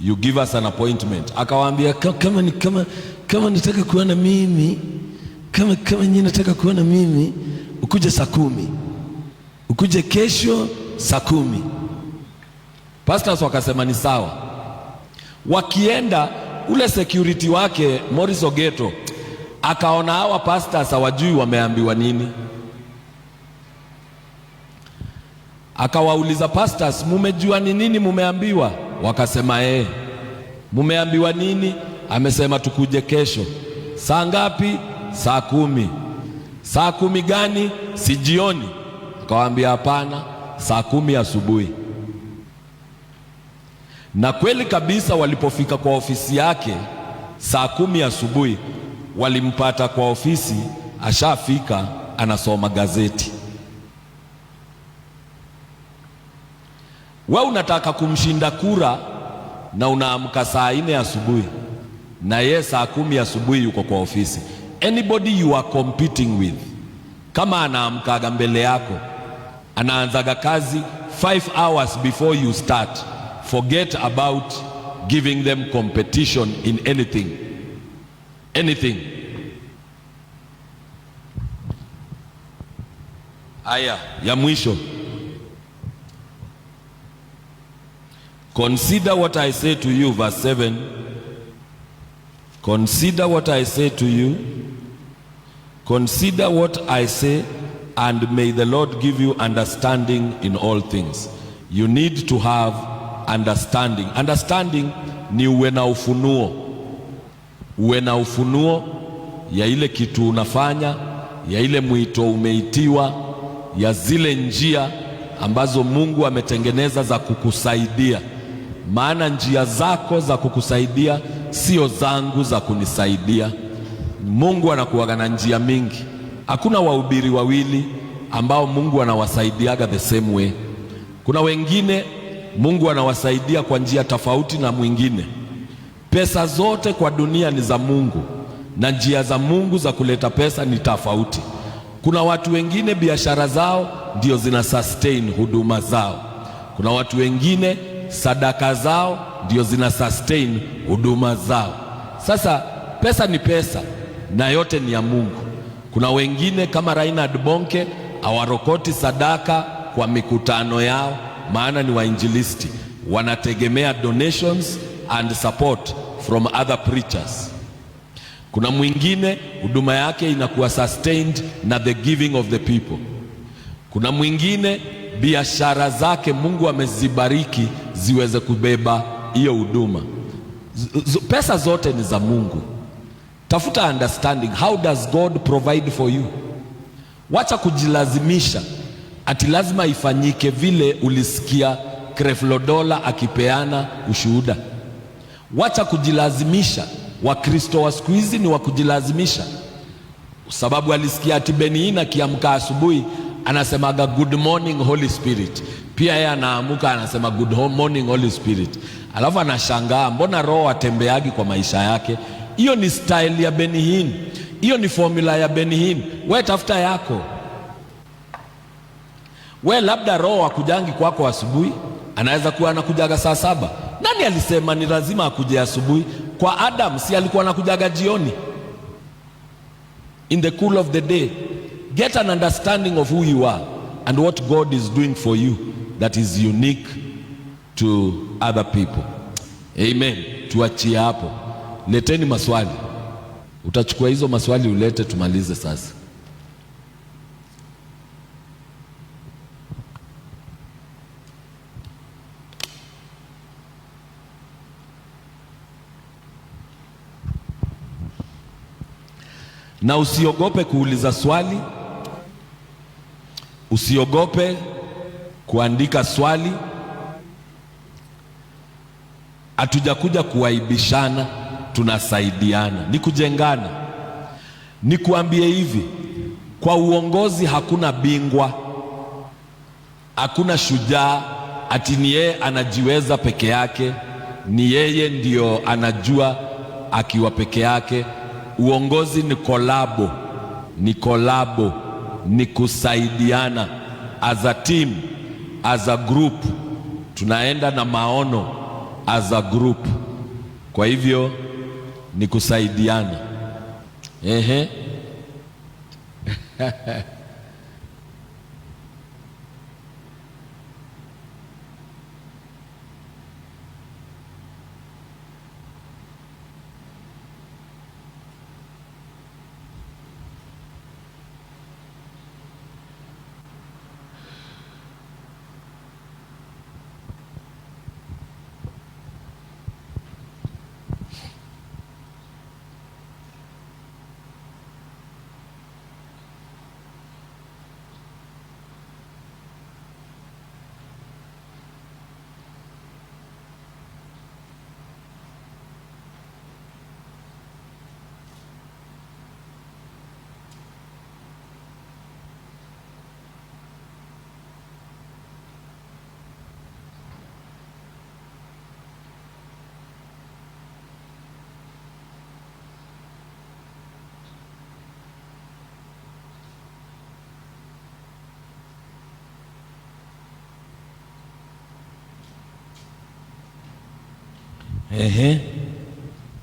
you give us an appointment. Akawaambia kama nataka kuona mimi, kama nyinyi nataka kuona mimi, ukuje saa 10, ukuje kesho saa 10. Pastors wakasema ni sawa. Wakienda, ule security wake Morris Ogeto akaona hawa pastors hawajui wameambiwa nini. Akawauliza pastors, mumejua ni nini mumeambiwa? Wakasema mumeambiwa nini? Amesema tukuje kesho. Saa ngapi? Saa 10. Saa 10 gani? Si jioni? Akawaambia hapana, saa 10 asubuhi. Na kweli kabisa, walipofika kwa ofisi yake saa 10 asubuhi, walimpata kwa ofisi ashafika anasoma gazeti. Wewe unataka kumshinda kura na unaamka saa 4 asubuhi, na yeye saa 10 asubuhi yuko kwa ofisi. Anybody you are competing with, kama anaamkaga mbele yako, anaanzaga kazi 5 hours before you start, forget about giving them competition in anything. Aya ya mwisho, consider what I say to you, verse 7. Consider what I say to you, consider what I say, and may the Lord give you understanding in all things. You need to have understanding. Understanding ni uwe na ufunuo. Uwe na ufunuo ya ile kitu unafanya, ya ile mwito umeitiwa, ya zile njia ambazo Mungu ametengeneza za kukusaidia. Maana njia zako za kukusaidia sio zangu za kunisaidia. Mungu anakuwaga na njia mingi. Hakuna wahubiri wawili ambao Mungu anawasaidiaga the same way. Kuna wengine Mungu anawasaidia kwa njia tofauti na mwingine. Pesa zote kwa dunia ni za Mungu na njia za Mungu za kuleta pesa ni tofauti. Kuna watu wengine biashara zao ndio zina sustain huduma zao. Kuna watu wengine sadaka zao ndio zina sustain huduma zao. Sasa pesa ni pesa na yote ni ya Mungu. Kuna wengine kama Reinhard Bonke hawarokoti sadaka kwa mikutano yao, maana ni wainjilisti, wanategemea donations and support from other preachers. Kuna mwingine huduma yake inakuwa sustained na the giving of the people. Kuna mwingine biashara zake Mungu amezibariki ziweze kubeba hiyo huduma. Pesa zote ni za Mungu. Tafuta understanding. How does God provide for you? Wacha kujilazimisha ati lazima ifanyike vile ulisikia Creflo akipeana ushuhuda. Wacha kujilazimisha. Wakristo wa siku hizi ni wa kujilazimisha, sababu alisikia ati Benny akiamka asubuhi anasemaga good morning Holy Spirit, pia yeye anaamuka anasema good morning Holy Spirit, alafu anashangaa mbona roho atembeagi kwa maisha yake. Hiyo ni style ya Benny, hiyo ni formula ya Benny. Wewe tafuta yako. Wewe labda roho akujangi kwako asubuhi, anaweza kuwa anakujaga saa 7. Nani alisema ni lazima akuje asubuhi? Kwa Adam si alikuwa anakujaga jioni, in the cool of the day. Get an understanding of who you are and what God is doing for you that is unique to other people. Amen. Tuachie hapo. Leteni maswali. Utachukua hizo maswali ulete tumalize sasa. Na usiogope kuuliza swali, usiogope kuandika swali. Hatujakuja kuaibishana, tunasaidiana, ni kujengana. Nikuambie hivi, kwa uongozi hakuna bingwa, hakuna shujaa ati ni yeye anajiweza peke yake, ni yeye ndio anajua akiwa peke yake. Uongozi ni kolabo, ni kusaidiana as a team, as a group. Tunaenda na maono as a group. Kwa hivyo ni kusaidiana.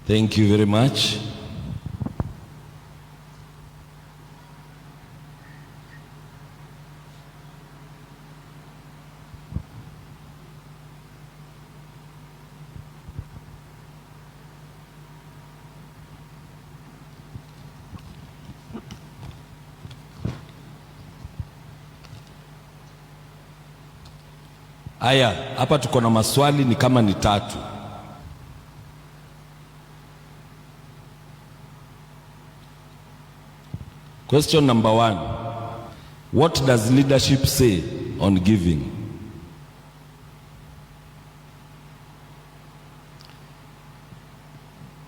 Thank you very much. Aya, hapa tuko na maswali ni kama ni 3. Question number 1. What does leadership say on giving?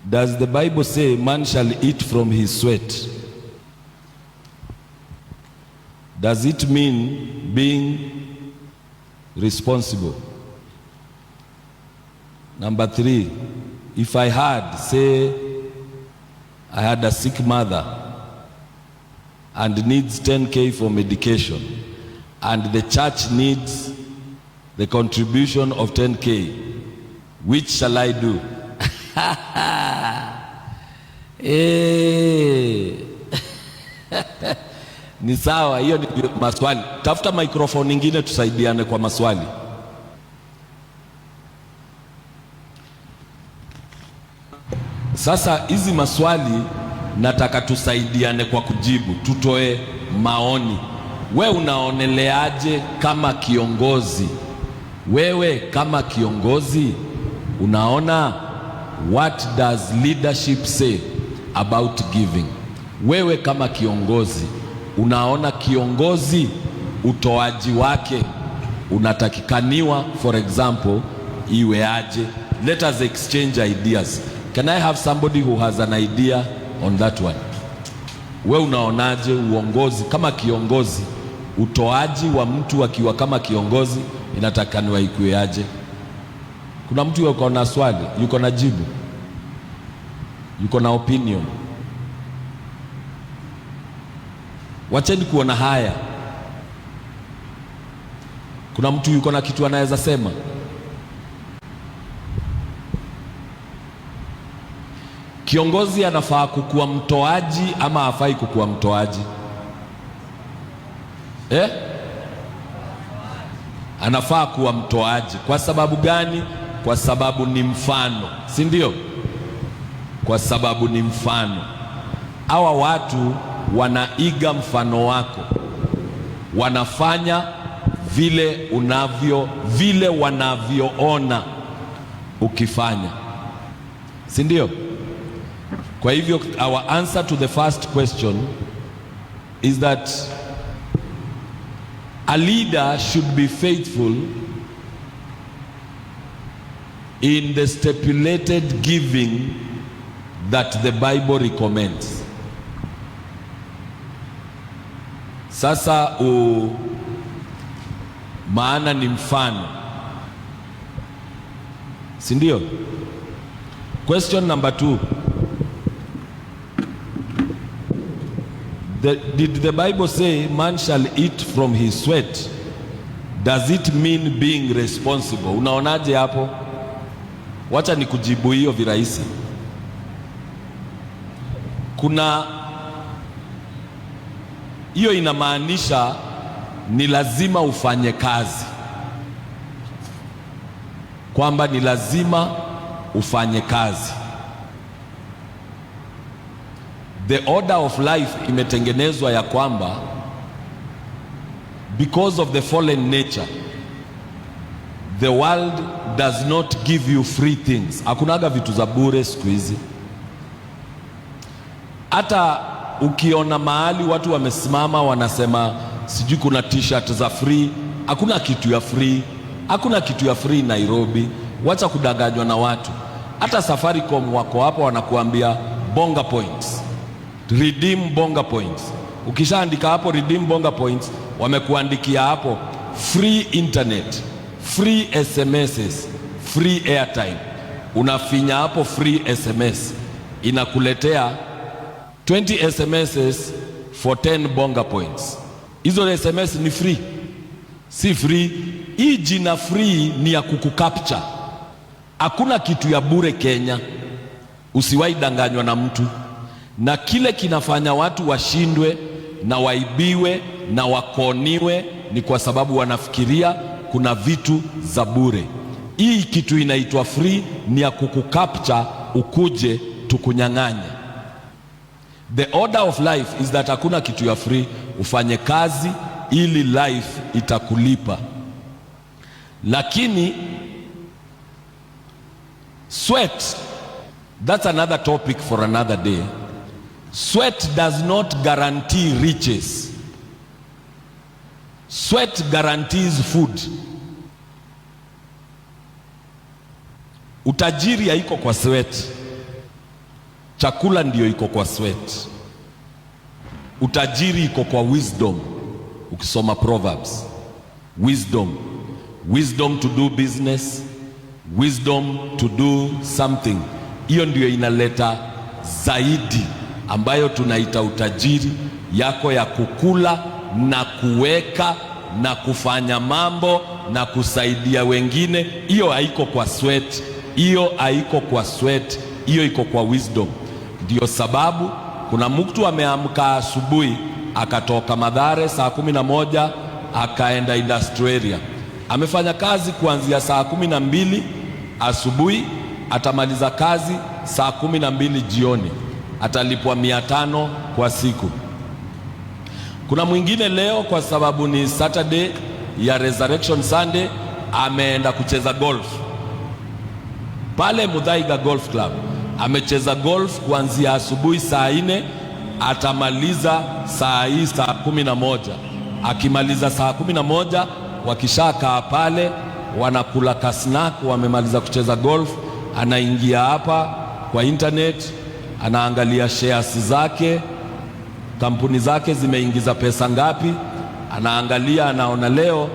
Does the Bible say man shall eat from his sweat? Does it mean being responsible? Number 3, if I had a sick mother and needs 10,000 for medication, and the church needs the contribution of 10,000, which shall I do? Ni sawa, hiyo ni maswali. Tafuta microphone nyingine tusaidiane kwa maswali. Sasa hizi maswali nataka tusaidiane kwa kujibu, tutoe maoni. We unaoneleaje kama kiongozi? Wewe kama kiongozi unaona, what does leadership say about giving? Wewe kama kiongozi unaona kiongozi utoaji wake unatakikaniwa, for example, iwe aje? Let us exchange ideas. Can I have somebody who has an idea on that one? We unaonaje uongozi kama kiongozi, utoaji wa mtu akiwa kama kiongozi inatakikaniwa ikuwe aje? Kuna mtu yuko na swali, yuko na jibu, yuko na opinion? Wacheni kuona haya. Kuna mtu yuko na kitu anaweza sema? Kiongozi anafaa kukuwa mtoaji ama hafai kukuwa mtoaji? Anafaa kuwa mtoaji. Kwa sababu gani? Kwa sababu ni mfano, si ndio? Kwa sababu ni mfano. Hawa watu wanaiga mfano wako, wanafanya vile wanavyoona ukifanya, si ndio? Kwa hivyo our answer to the first question is that a leader should be faithful in the stipulated giving that the Bible recommends. Sasa maana ni mfano, si ndio? Question number 2. Did the Bible say man shall eat from his sweat? Does it mean being responsible? Unaonaje hapo? Wacha nikujibu hiyo virahisi. Kuna hiyo inamaanisha ni lazima ufanye kazi, kwamba ni lazima ufanye kazi. The order of life imetengenezwa ya kwamba because of the fallen nature, the world does not give you free things. Hakunaga vitu za bure siku hizi. Hata ukiona mahali watu wamesimama wanasema sijui kuna t-shirt za free, hakuna kitu ya free. Hakuna kitu ya free Nairobi. Wacha kudanganywa na watu. Hata Safaricom wako hapo wanakuambia bonga points, redeem bonga points. Ukishaandika hapo redeem bonga points, wamekuandikia hapo free internet, free SMSs, free airtime. Unafinya hapo free SMS, inakuletea 20 SMSs for 10 bonga points. Hizo SMS ni free? Si free. Hii jina free ni ya kukukapture. Hakuna kitu ya bure Kenya. Usiwahi danganywa na mtu. Na kile kinafanya watu washindwe na waibiwe na wakoniwe ni kwa sababu wanafikiria kuna vitu za bure. Hii kitu inaitwa free ni ya kukukapture ukuje tukunyang'anya. The order of life is that hakuna kitu ya free. Ufanye kazi ili life itakulipa. Lakini sweat, that's another topic for another day. Sweat does not guarantee riches. Sweat guarantees food. Utajiri haiko kwa sweat. Chakula ndio iko kwa sweat. Utajiri iko kwa wisdom. Ukisoma Proverbs, wisdom to do business, wisdom to do something. Hiyo ndio inaleta zaidi, ambayo tunaita utajiri yako ya kukula na kuweka na kufanya mambo na kusaidia wengine. Hiyo haiko kwa sweat, hiyo haiko kwa sweat, hiyo iko kwa wisdom. Ndio sababu kuna mtu ameamka asubuhi akatoka Mathare saa 11 akaenda industrial area. Amefanya kazi kuanzia saa 12 asubuhi, atamaliza kazi saa 12 jioni, atalipwa 500 kwa siku. Kuna mwingine leo kwa sababu ni Saturday ya Resurrection Sunday ameenda kucheza golf pale Muthaiga Golf Club. Amecheza golf kuanzia asubuhi saa 4, atamaliza saa 11. Akimaliza saa 11, wakishakaa pale wanakula kasnack, wamemaliza kucheza golf, anaingia hapa kwa internet, anaangalia shares zake, kampuni zake zimeingiza pesa ngapi, anaangalia, anaona leo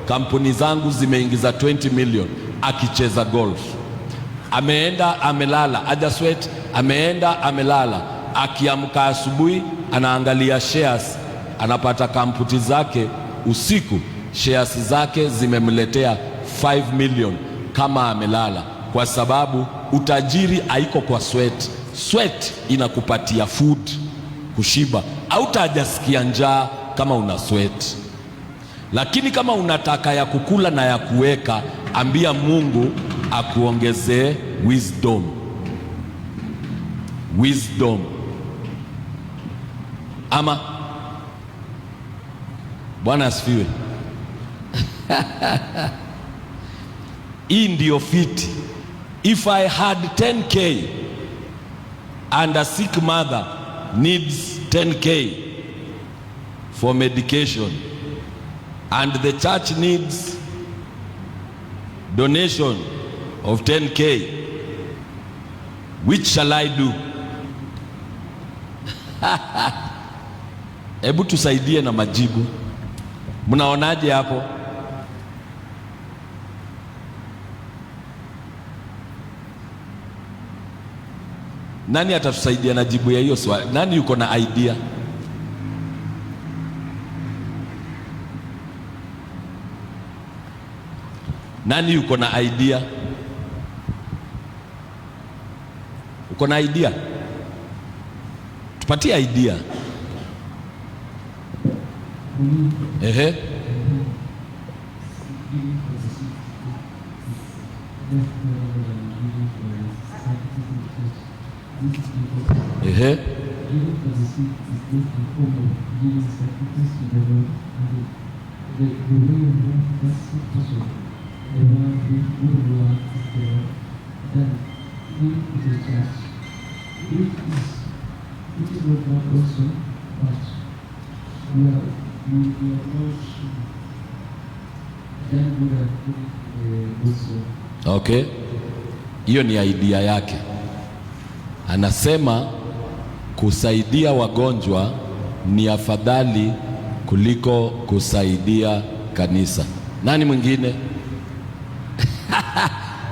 kampuni zangu zimeingiza 20 million. Akicheza golf ameenda amelala, aja sweat, ameenda amelala. Akiamka asubuhi anaangalia shares, anapata kampuni zake usiku shares zake zimemletea 5 million kama amelala. Kwa sababu utajiri haiko kwa sweat. Sweat inakupatia food, kushiba, hautajasikia njaa kama una sweat. Lakini kama unataka ya kukula na ya kuweka, ambia Mungu akuongezee wisdom. Ama Bwana asifiwe. Hii ndio fiti. If I had 10k and a sick mother needs 10k for medication and the church needs donation of 10k, which shall I do? Hebu tusaidie na majibu. Mnaonaje hapo? Nani atatusaidia na jibu ya hiyo swali? Nani yuko na idea? Nani yuko na idea? Uko na idea? Tupatie idea. Ehe. Ehe. Okay, hiyo ni idea yake. Anasema kusaidia wagonjwa ni afadhali kuliko kusaidia kanisa. Nani mwingine?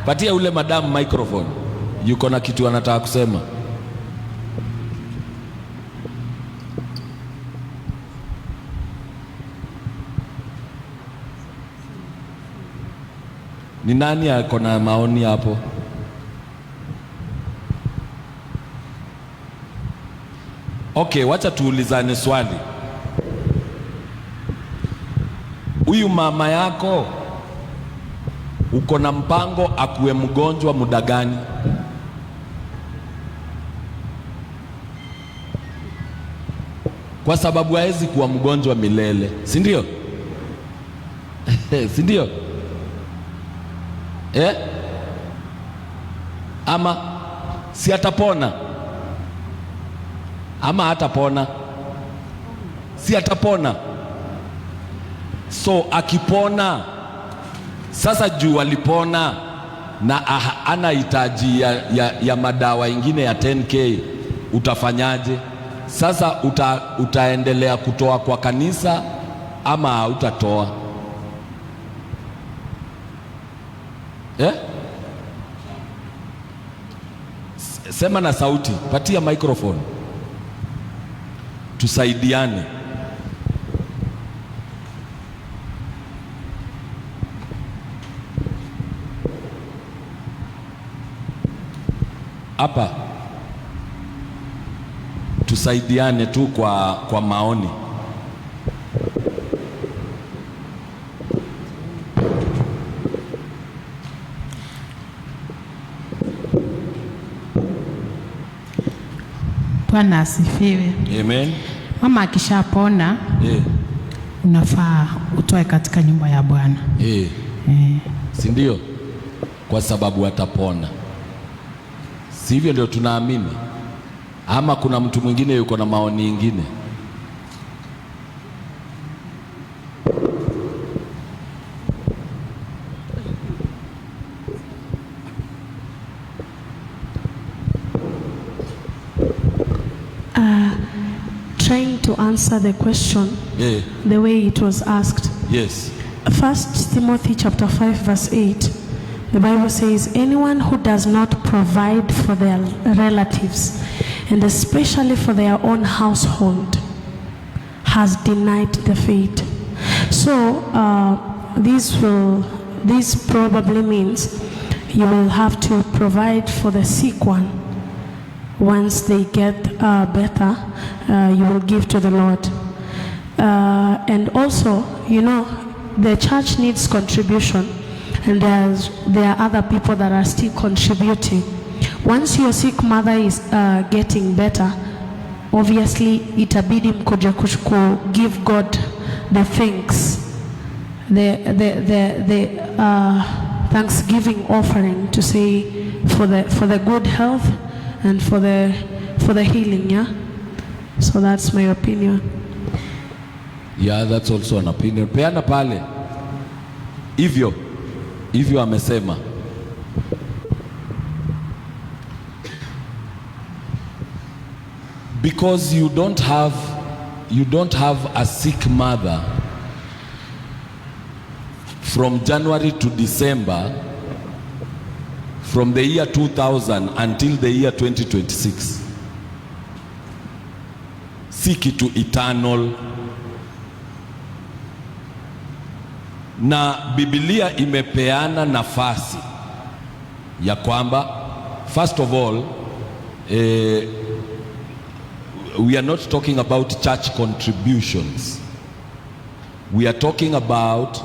Patia ule madamu microphone, yuko na kitu anataka kusema. Ni nani ako na maoni hapo? Okay, wacha tuulizane swali. Huyu mama yako uko na mpango akuwe mgonjwa muda gani? Kwa sababu hawezi kuwa mgonjwa milele, si ndio? Si ndio? Ama si atapona? Ama hatapona? Si atapona. So akipona sasa, juu alipona na ana hitaji ya madawa ingine ya 10K, utafanyaje sasa? Utaendelea kutoa kwa kanisa ama hautatoa? Sema na sauti, patia microphone, tusaidiane. Hapa tusaidiane tu kwa maoni. Bwana asifiwe. Amen. Mama akishapona unafaa utoe katika nyumba ya Bwana. Si ndio? Kwa sababu atapona. Si hivyo ndio tunaamini? Ama kuna mtu mwingine yuko na maoni ingine? Trying to answer the question the way it was asked. Yes. 1 Timothy chapter 5 verse 8. The Bible says, anyone who does not provide for their relatives, and especially for their own household, has denied the faith. So this probably means you will have to provide for the sick one. Once they get better, you will give to the Lord. And also, the church needs contribution, and there are other people that are still contributing. Once your sick mother is getting better, obviously itabidi mkuja give God the thanks, the thanksgiving offering, to say for the good health and for the healing. Yeah, so that's my opinion. Yeah, that's also an opinion. Peana pale hivyo amesema. Because you don't have a sick mother from January to December, from the year 2000 until the year 2026. Si kitu eternal. Na Biblia imepeana nafasi ya kwamba, first of all, we are not talking about church contributions. We are talking about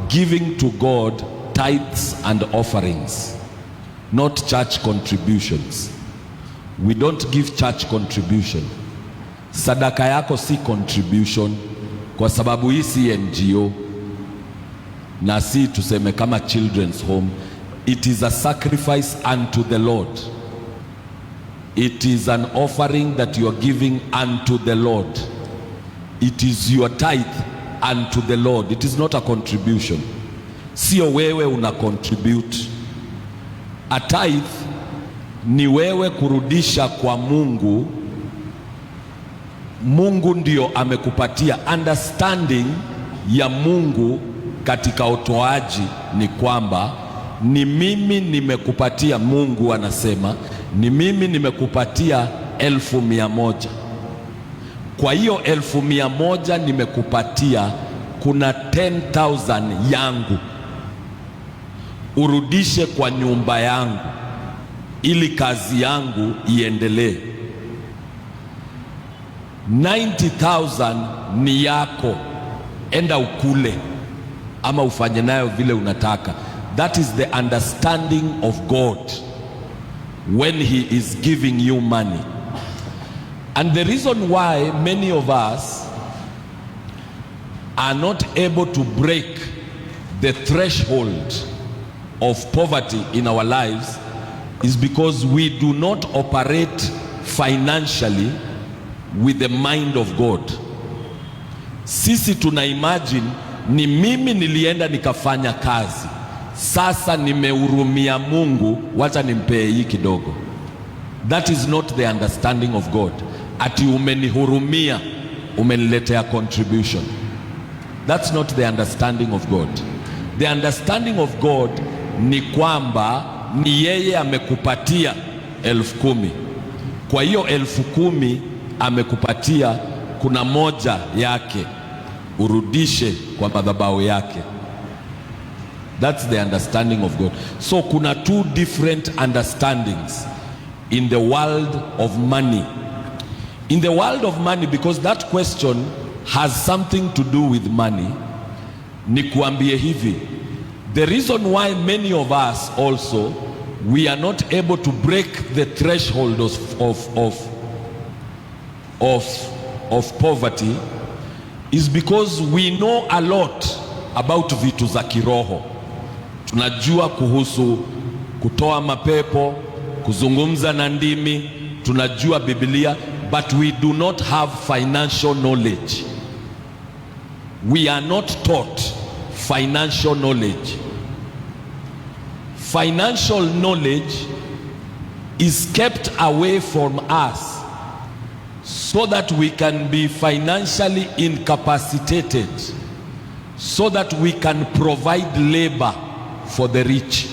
giving to God tithes and offerings, not church contributions. We don't give church contribution. Sadaka yako si contribution, kwa sababu hii si NGO na si tuseme kama children's home. It is a sacrifice unto the Lord. It is an offering that you are giving unto the Lord. It is your tithe unto the Lord. It is not a contribution. Sio wewe una contribute. A tithe ni wewe kurudisha kwa Mungu. Mungu ndio amekupatia. Understanding ya Mungu katika utoaji ni kwamba ni mimi nimekupatia. Mungu anasema ni mimi nimekupatia 1,100. Kwa hiyo 1,100 nimekupatia, kuna 10,000 yangu, urudishe kwa nyumba yangu ili kazi yangu iendelee. 90,000 ni yako, enda ukule ama ufanye nayo vile unataka. That is the understanding of God when he is giving you money. And the reason why many of us are not able to break the threshold of poverty in our lives is because we do not operate financially with the mind of God. Sisi tuna imagine ni mimi nilienda nikafanya kazi, sasa nimehurumia Mungu, wacha nimpee hii kidogo. That is not the understanding of God. Ati umenihurumia, umeniletea contribution. That's not the understanding of God. The understanding of God ni kwamba ni yeye amekupatia 10,000. Kwa hiyo 10,000 amekupatia, kuna moja yake urudishe kwa madhabahu yake. That's the understanding of God. So kuna two different understandings in the world of money. In the world of money, because that question has something to do with money, nikuambie hivi, the reason why many of us also we are not able to break the threshold of poverty is because we know a lot about vitu za kiroho. Tunajua kuhusu kutoa mapepo, kuzungumza na ndimi, tunajua Biblia, but we do not have financial knowledge. We are not taught financial knowledge. Financial knowledge is kept away from us so that we can be financially incapacitated, so that we can provide labor for the rich.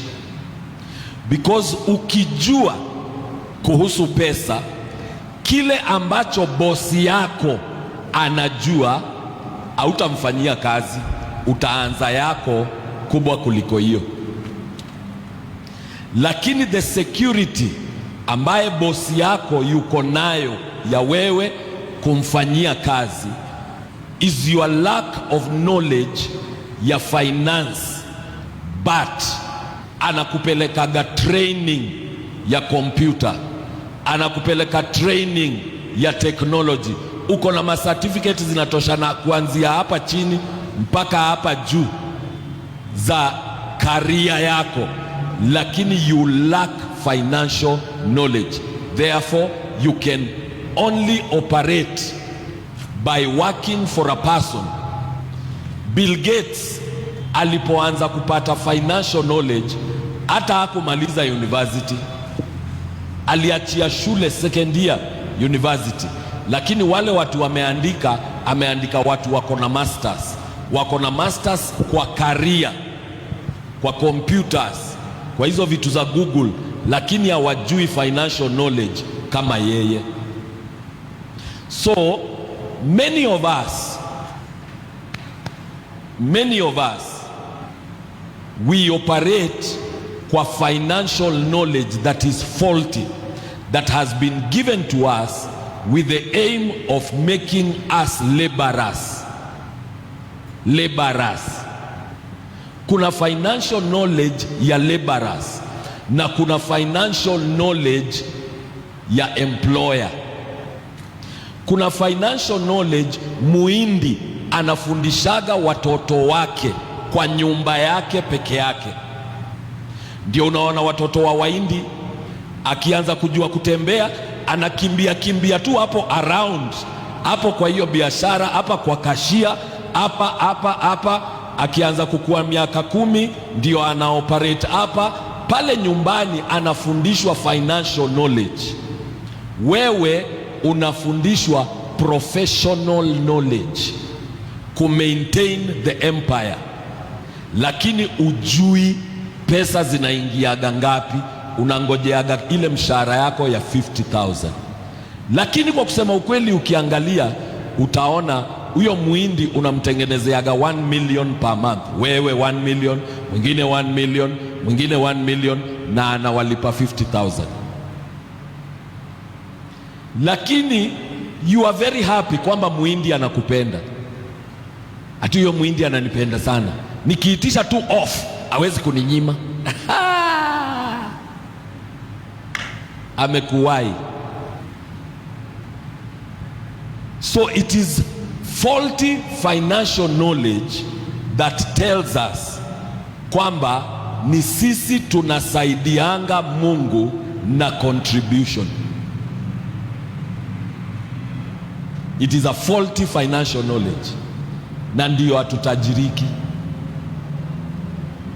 Because ukijua kuhusu pesa, kile ambacho bosi yako anajua, hautamfanyia kazi, utaanza yako kubwa kuliko hiyo. Lakini the security ambaye bosi yako yuko nayo ya wewe kumfanyia kazi is your lack of knowledge ya finance, but anakupelekaga training ya computer, anakupeleka training ya technology, uko na certificate zinatoshana kuanzia hapa chini mpaka hapa juu za career yako, lakini you lack financial knowledge. Therefore you can only operate by working for a person. Bill Gates alipoanza kupata financial knowledge, hata hakumaliza university, aliachia shule second year university, lakini wale watu ameandika watu wako na masters kwa career, kwa computers, kwa hizo vitu za Google, lakini hawajui financial knowledge kama yeye. So many of us we operate kwa financial knowledge that is faulty, that has been given to us with the aim of making us laborers. Kuna financial knowledge ya laborers na kuna financial knowledge ya employer. Kuna financial knowledge muhindi anafundishaga watoto wake kwa nyumba yake peke yake. Ndio unaona watoto wa Wahindi akianza kujua kutembea, anakimbia tu hapo around hapo, kwa hiyo biashara hapa, kwa kashia hapa, akianza kukua miaka 10 ndio anaoperate hapa. Pale nyumbani anafundishwa financial knowledge. Wewe unafundishwa professional knowledge, ku maintain the empire, lakini ujui pesa zinaingiaga ngapi, unangojeaga ile mshahara yako ya 50,000. Lakini kwa kusema ukweli, ukiangalia utaona huyo muhindi unamtengenezeaga 1 million per month. Wewe 1 million, mwingine 1 million, mwingine 1 million, na anawalipa 50,000. Lakini you are very happy kwamba muhindi anakupenda. Ati huyo muhindi ananipenda sana, nikiitisha tu off hawezi kuninyima. Amekuwai. So it is faulty financial knowledge that tells us kwamba ni sisi tunasaidianga Mungu na contribution. It is a faulty financial knowledge, na ndio hatutajiriki,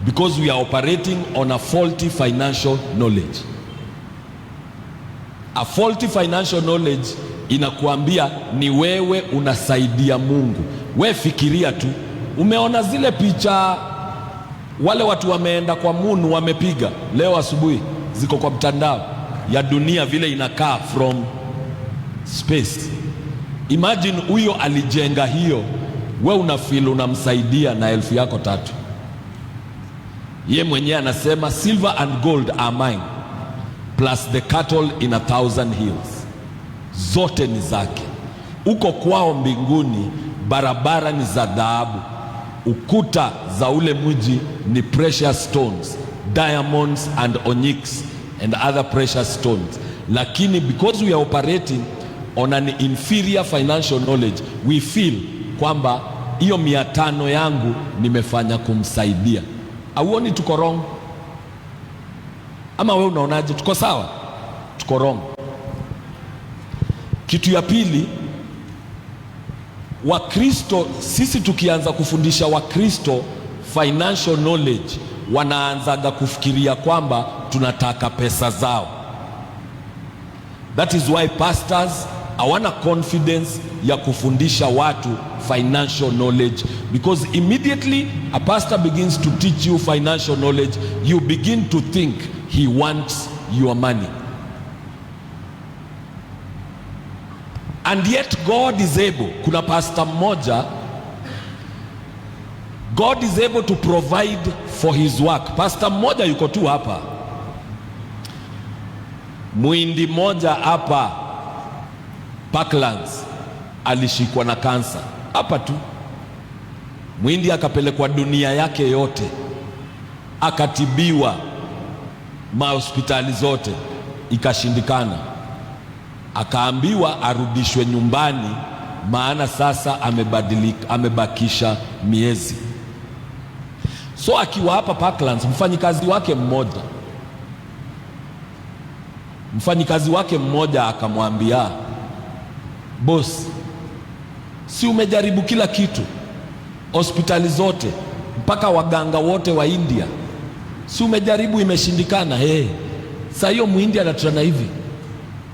because we are operating on a faulty financial knowledge. A faulty financial knowledge inakuambia ni wewe unasaidia Mungu. We fikiria tu, umeona zile picha wale watu wameenda kwa moon wamepiga leo asubuhi, ziko kwa mtandao ya dunia vile inakaa from space. Imagine huyo alijenga hiyo, we unafeel unamsaidia na 1,000 yako 3. Ye mwenyewe anasema silver and gold are mine plus the cattle in 1,000 hills. Zote ni zake. Uko kwao mbinguni, barabara ni za dhahabu, ukuta za ule mji ni precious stones, diamonds and onyx and other precious stones. Lakini because we are operating on an inferior financial knowledge, we feel kwamba hiyo 500 yangu nimefanya kumsaidia. Auoni tuko wrong? Ama wewe unaonaje? Tuko sawa? Tuko wrong. Kitu ya pili, Wakristo, sisi tukianza kufundisha Wakristo financial knowledge, wanaanzaga kufikiria kwamba tunataka pesa zao. That is why pastors hawana confidence ya kufundisha watu financial knowledge, because immediately a pastor begins to teach you financial knowledge, you begin to think he wants your money. And yet God is able. Kuna pastor mmoja, God is able to provide for his work. Pastor mmoja yuko tu hapa, Muhindi mmoja hapa Parklands alishikwa na kansa hapa tu. Muhindi akapelekwa dunia yake yote, akatibiwa mahospitali zote, ikashindikana. Akaambiwa arudishwe nyumbani, maana sasa amebakisha miezi. So akiwa hapa Parklands, mfanyikazi wake mmoja akamwambia, boss, si umejaribu kila kitu, hospitali zote, mpaka waganga wote wa India, si umejaribu, imeshindikana? Sasa hiyo Muhindi anatana hivi.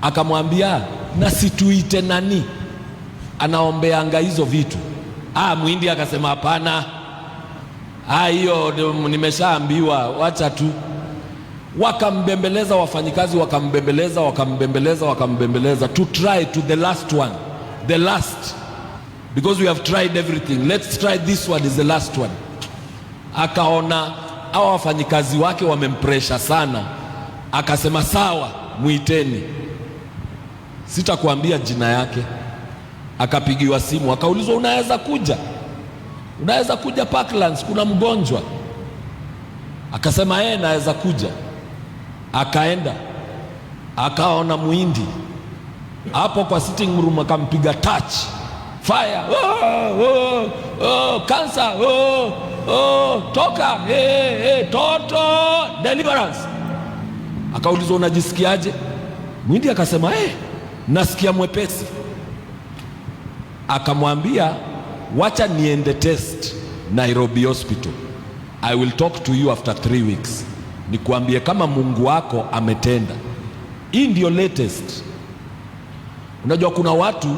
Akamwambia, na situite nani anaombeanga hizo vitu? Muhindi akasema, hapana, hiyo nimeshaambiwa, wacha tu. Wakambembeleza wafanyikazi, wakambembeleza to try to the last one, the last, because we have tried everything, let's try this one, is the last one. Akaona hawa wafanyikazi wake wamempresha sana, akasema sawa, muiteni. Sitakuambia jina yake. Akapigiwa simu, akaulizwa, unaweza kuja Parklands, kuna mgonjwa? Akasema naweza kuja. Akaenda, akaona Muhindi hapo kwa sitting room, akampiga touch fire, cancer, toka, toto, deliverance. Akaulizwa, unajisikiaje? Muhindi akasema nasikia mwepesi. Akamwambia, wacha niende test Nairobi Hospital, I will talk to you after 3 weeks, nikuambie kama Mungu wako ametenda. Hii ndio latest. Unajua kuna watu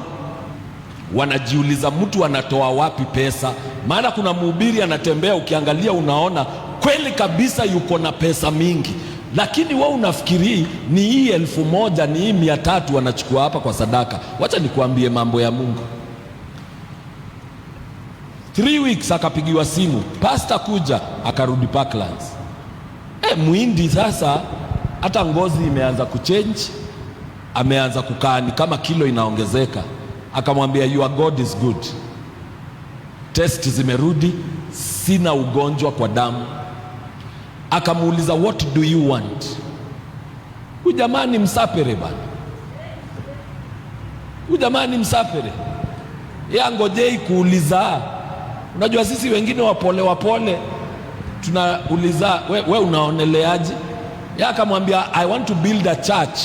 wanajiuliza mtu anatoa wapi pesa, maana kuna mhubiri anatembea, ukiangalia unaona kweli kabisa yuko na pesa mingi, lakini wewe unafikiri ni hii 1,000 ni hii 300 wanachukua hapa kwa sadaka. Wacha nikuambie mambo ya Mungu. 3 weeks akapigiwa simu, pastor kuja, akarudi Parklands. Muhindi sasa hata ngozi imeanza kuchange, ameanza kukaa ni kama kilo inaongezeka. Akamwambia, your God is good, test zimerudi, sina ugonjwa kwa damu. Akamuuliza, what do you want? Huyu jamani msapere bana, huyu jamani msapere, ngojei kuuliza. Unajua sisi wengine wapole tunauliza we unaoneleaje? Yeye akamwambia I want to build a church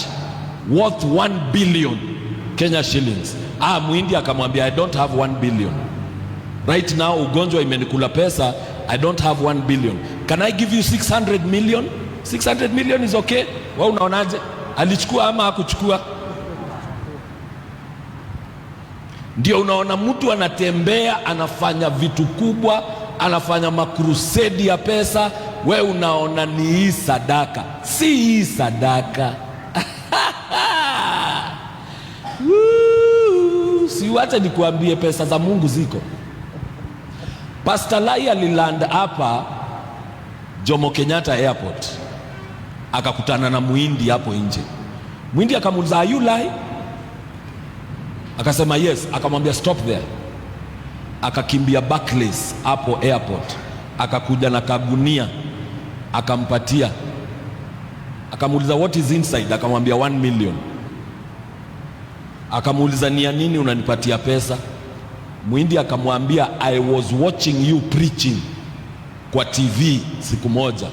worth 1 billion Kenya shillings. Muhindi akamwambia I don't have 1 billion right now, ugonjwa imenikula pesa, I don't have 1 billion. Can I give you 600 million? 600 million is okay. Wewe unaonaje? Alichukua ama hakuchukua? Ndio unaona mtu anatembea anafanya vitu kubwa, anafanya makrusedi ya pesa, we unaona ni hii sadaka. Si hii sadaka. Si wacha nikuambie, pesa za Mungu ziko. Pastor Lai aliland hapa Jomo Kenyatta Airport, akakutana na Muhindi hapo nje. Muhindi akamuuliza are you Lai? Akasema yes. Akamwambia stop there. Akakimbia Barclays hapo airport, akakuja na kagunia akampatia, akamuuliza what is inside? Akamwambia 1 million. Akamuuliza ni ya nini unanipatia pesa? Muhindi akamwambia I was watching you preaching kwa TV siku moja,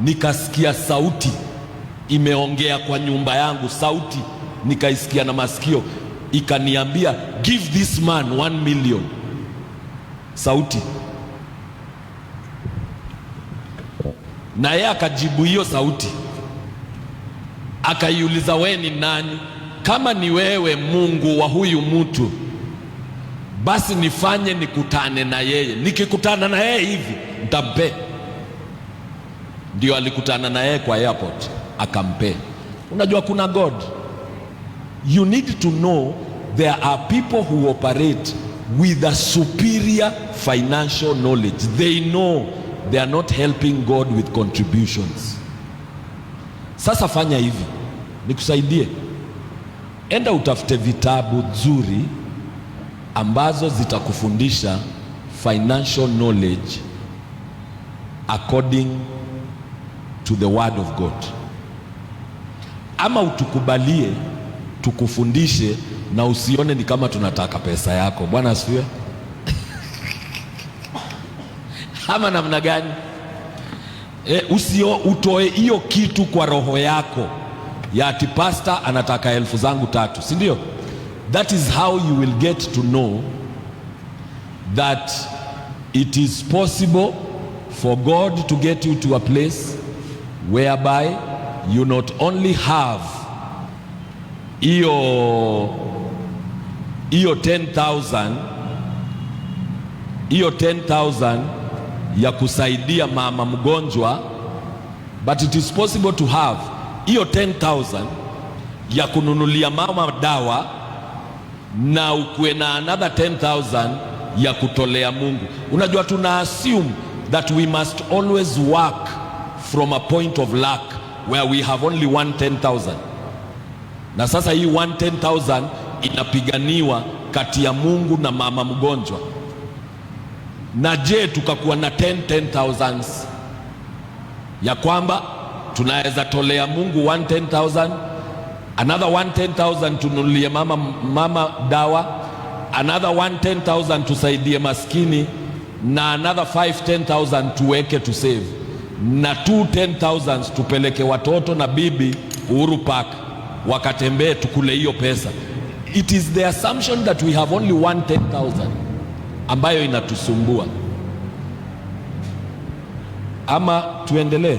nikasikia sauti imeongea kwa nyumba yangu, sauti nikaisikia na masikio, ikaniambia give this man 1 million. Sauti. Na yeye akajibu hiyo sauti, akaiuliza we ni nani? Kama ni wewe Mungu wa huyu mtu, basi nifanye nikutane na yeye, nikikutana na yeye hivi nitampe. Ndio alikutana na yeye kwa airport akampe. Unajua kuna God. You need to know there are people who operate with a superior financial knowledge. They know they are not helping God with contributions. Sasa fanya hivi, nikusaidie. Enda utafute vitabu nzuri ambazo zitakufundisha financial knowledge according to the word of God. Ama utukubalie tukufundishe na usione ni kama tunataka pesa yako. Bwana asifiwe. Ama namna gani? Utoe hiyo kitu kwa roho yako ya ati pastor anataka 3,000, si ndio? That is how you will get to know that it is possible for God to get you to a place whereby you not only have hiyo 10,000 ya kusaidia mama mgonjwa, but it is possible to have hiyo 10,000 ya kununulia mama dawa, na ukuwe na another 10,000 ya kutolea Mungu. Unajua tuna assume that we must always work from a point of lack where we have only 10,000. Na sasa hii 10,000 inapiganiwa kati ya Mungu na mama mgonjwa. Na je, tukakuwa na 10,000 ya kwamba tunaweza tolea Mungu 10,000, another 10,000 tununulie mama dawa, another 10,000 tusaidie maskini, na another 10,000 tuweke to save, na 10,000 tupeleke watoto na bibi Uhuru Park wakatembee tukule hiyo pesa. It is the assumption that we have only 10,000 ambayo inatusumbua. Ama tuendelee.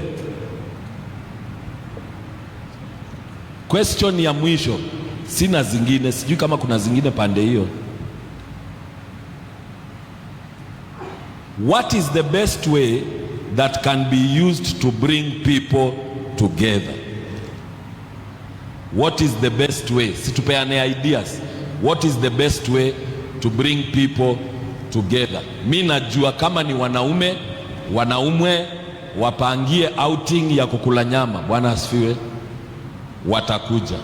Question ya mwisho, sina zingine, sijui kama kuna zingine pande hiyo. What is the best way that can be used to bring people together? What is the best way? Situpeane ideas. What is the best way to bring people together? Mi najua kama ni wanaume wapangie outing ya kukula nyama. Bwana asifiwe. Watakuja.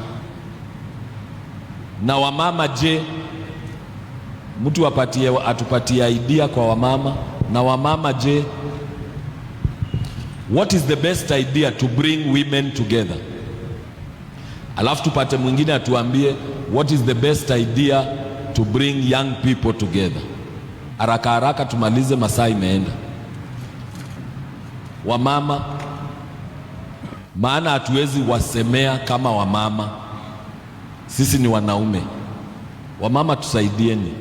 Na wamama je? Mtu atupatie idea kwa wamama. Na wamama je? What is the best idea to bring women together? Alafu tupate mwingine atuambie what is the best idea to bring young people together. Haraka haraka tumalize, masaa imeenda. wamama, maana hatuwezi wasemea kama wamama. Sisi ni wanaume. Wamama, tusaidieni.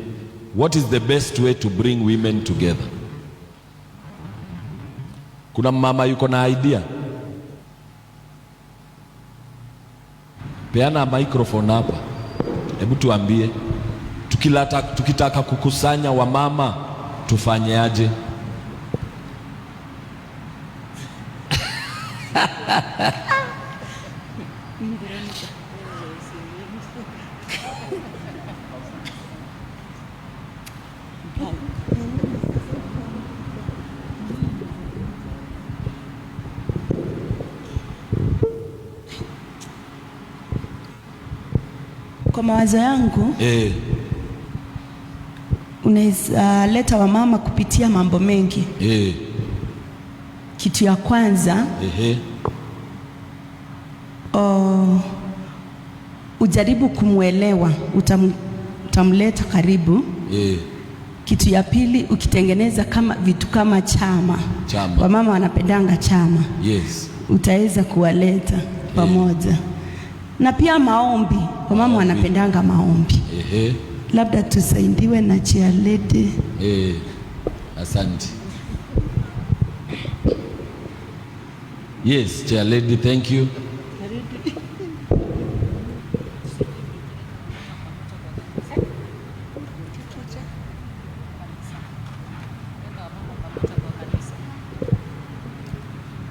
What is the best way to bring women together? Kuna mama yuko na idea? Peana microphone hapa. Hebu tuambie, tukitaka kukusanya wamama tufanye aje? Kwa mawazo yangu unaweza leta wamama kupitia mambo mengi. Kitu ya kwanza ujaribu kumwelewa, utamleta karibu. Kitu ya pili, ukitengeneza kama vitu kama chama. Wamama wanapendanga chama. Utaweza kuwaleta pamoja. Na pia maombi, wamama wanapendanga maombi. Labda tusaidiwe na chair lady. Asante. Yes, chair lady, thank you.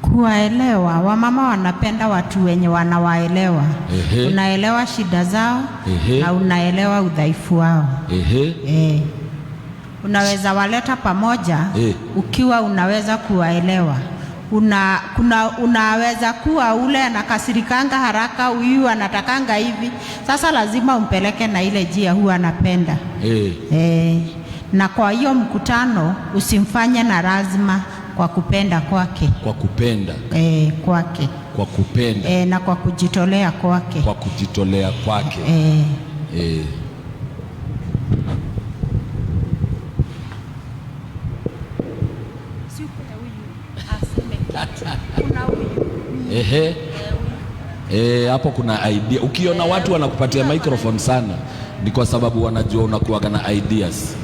Kuwaelewa, wamama wanapenda watu wenye wanawaelewa. Unaelewa shida zao na unaelewa udhaifu wao. Unaweza waleta pamoja ukiwa unaweza kuwaelewa. Unaweza kuwa ule anakasirikanga haraka, huyu anatakanga hivi. Sasa lazima umpeleke na ile njia huwa anapenda. Na kwa hiyo mkutano usimfanye na lazima, kwa kupenda kwake. Kwa kupenda kwake. Kwa kupenda. Na kwa kujitolea kwake. Kwa kujitolea kwake. Hapo kuna idea. Ukiona watu wanakupatia microphone sana, ni kwa sababu wanajua unakuwa na ideas.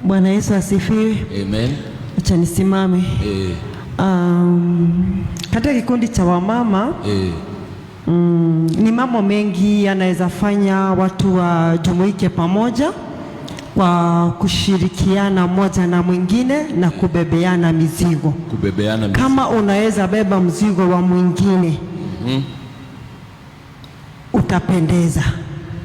Bwana Yesu asifiwe. Amen. Acha nisimame. Katika kikundi cha wamama ni mambo mengi yanaweza fanya watu wajumuike pamoja kwa kushirikiana mmoja na mwingine na kubebeana mizigo. Kama unaweza beba mzigo wa mwingine utapendeza,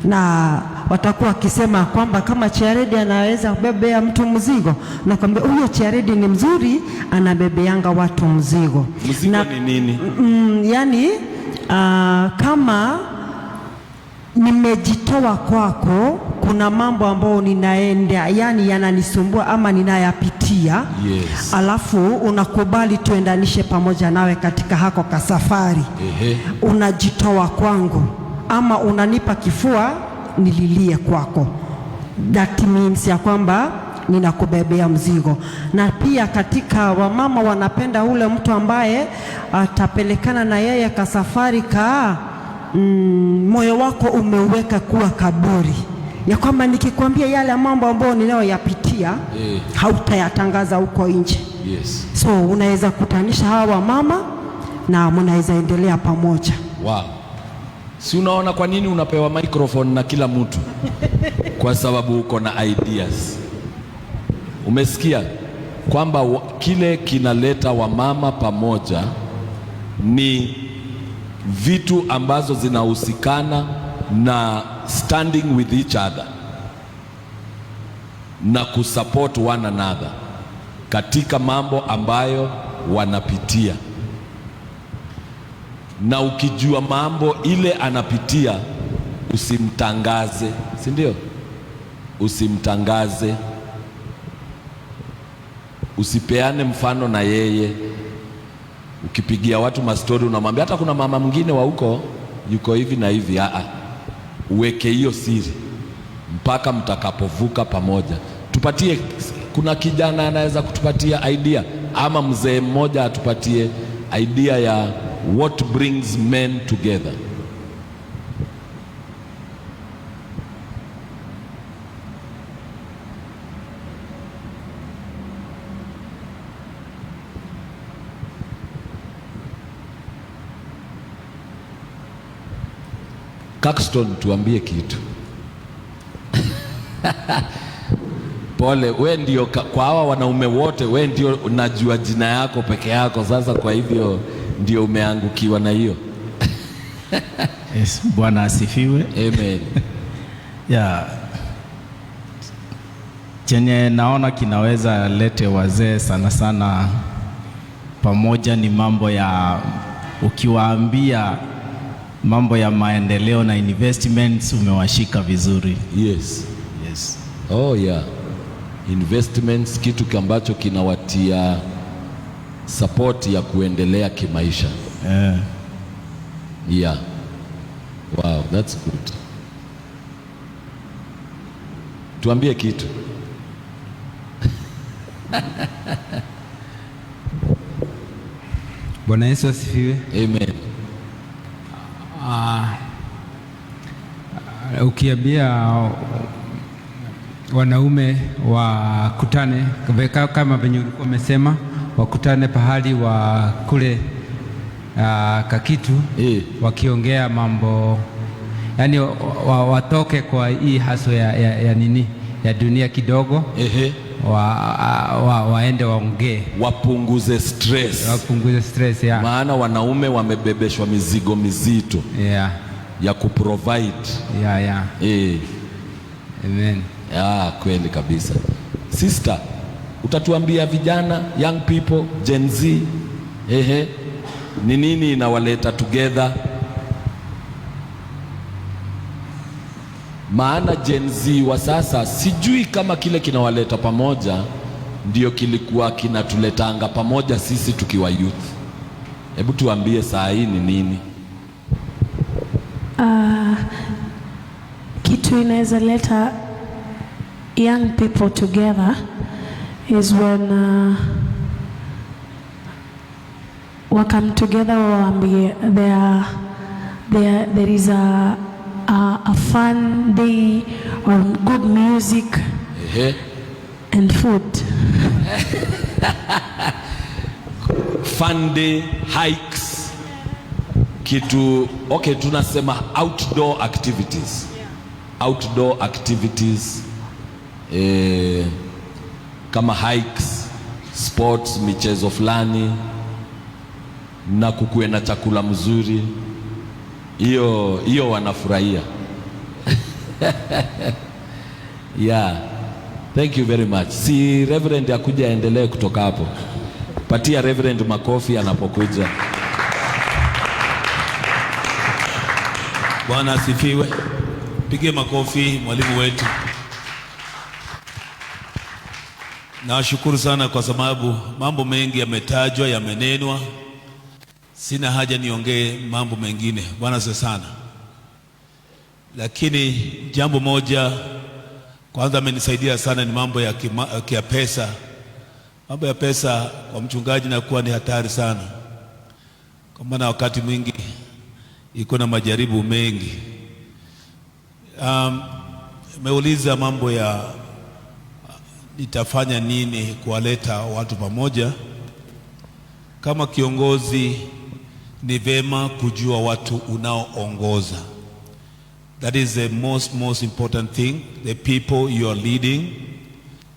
na watakuwa wakisema kwamba kama Charity anaweza kubebea mtu mzigo, na kwamba huyo Charity ni mzuri, anabebeanga watu mzigo. Mzigo ni nini? Yani kama nimejitoa kwako, kuna mambo ambayo ninaenda yani yananisumbua ama ninayapitia, alafu unakubali tuendanishe pamoja nawe katika hako kasafari. Unajitoa kwangu, ama unanipa kifua nililie kwako. That means ya kwamba ninakubebea mzigo. Na pia katika wamama wanapenda ule mtu ambaye atapelekana na yeye kasafari moyo wako umeuweka kuwa kaburi, ya kwamba nikikwambia yale mambo ambayo ninayoyapitia hautayatangaza huko nje. So unaweza kutanisha hawa mama na mnaweza endelea pamoja. Wow. Si unaona kwa nini unapewa microphone na kila mtu? Kwa sababu uko na ideas. Umesikia kwamba kile kinaleta wamama pamoja ni vitu ambazo zinahusikana na standing with each other na kusupport one another katika mambo ambayo wanapitia. Na ukijua mambo ile anapitia, usimtangaze, si ndio? Usimtangaze, usipeane mfano na yeye. Ukipigia watu mastori unamwambia hata kuna mama mwingine wa huko yuko hivi na hivi. uweke hiyo siri mpaka mtakapovuka pamoja. Tupatie, kuna kijana anaweza kutupatia idea, ama mzee mmoja atupatie idea ya what brings men together. Caxton, tuambie kitu. Pole, we ndio kwa hawa wanaume wote, we ndio unajua jina yako peke yako, sasa kwa hivyo ndio umeangukiwa na hiyo. Yes, Bwana asifiwe. Amen. Yeah. Chenye naona kinaweza lete wazee sana sana pamoja ni mambo ya, ukiwaambia mambo ya maendeleo na investments umewashika vizuri. Yes. Yes. Oh yeah. Investments, kitu ambacho kinawatia support ya kuendelea kimaisha. Yeah. Wow, that's good. Tuambie kitu. Bwana Yesu asifiwe. Amen. Ukiambia wanaume wakutane kama venye ulikuwa umesema, wakutane pahali wa kule Kakitu, wakiongea mambo, yani watoke kwa hii haso ya nini ya dunia kidogo, waende waongee, wapunguze stress, yeah. Maana wanaume wamebebeshwa mizigo mizito, yeah, ya kuprovide, yeah. Amen. Kweli kabisa. Sister, utatuambia vijana, young people, Gen Z, ni nini inawaleta together? Maana Gen Z wa sasa sijui kama kile kinawaleta pamoja ndio kilikuwa kinatuletanga pamoja sisi tukiwa youth. Hebu tuambie saa hii ni nini? Kitu inaweza leta young people together is when we come together, there is a fun day or good music and food. Fun day, hikes, kitu okay, tunasema outdoor activities. Outdoor activities, kama hikes, sports, michezo fulani, na kukuwe na chakula mzuri. Hiyo wanafurahia. Yeah. Thank you very much. Si Reverend akuja aendelee kutoka hapo. Patia Reverend makofi anapokuja. Bwana asifiwe. Pige makofi mwalimu wetu. Nawashukuru sana kwa sababu mambo mengi yametajwa, yamenenwa. Sina haja niongee mambo mengine. Bwana asifiwe sana. Lakini jambo moja kwanza amenisaidia sana ni mambo ya pesa. Mambo ya pesa kwa mchungaji nakuwa ni hatari sana, kwa maana wakati mwingi iko na majaribu mengi. Meuliza mambo ya nitafanya nini kuwaleta watu pamoja. Kama kiongozi ni vema kujua watu unaoongoza. That is the most important thing. The people you are leading,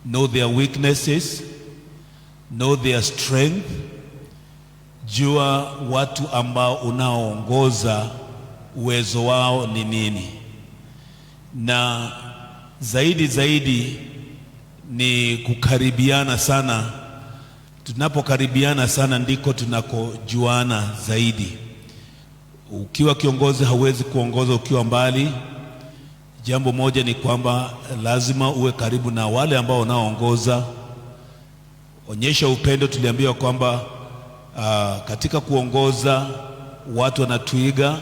know their weaknesses, know their strength. Jua watu ambao unaoongoza uwezo wao ni nini. Na zaidi ni kukaribiana sana. Tunapokaribiana sana ndiko tunakojuana zaidi. Ukiwa kiongozi hauwezi kuongoza ukiwa mbali. Jambo moja ni kwamba lazima uwe karibu na wale ambao unaoongoza. Onyesha upendo. Tuliambiwa kwamba katika kuongoza watu wanatuiga,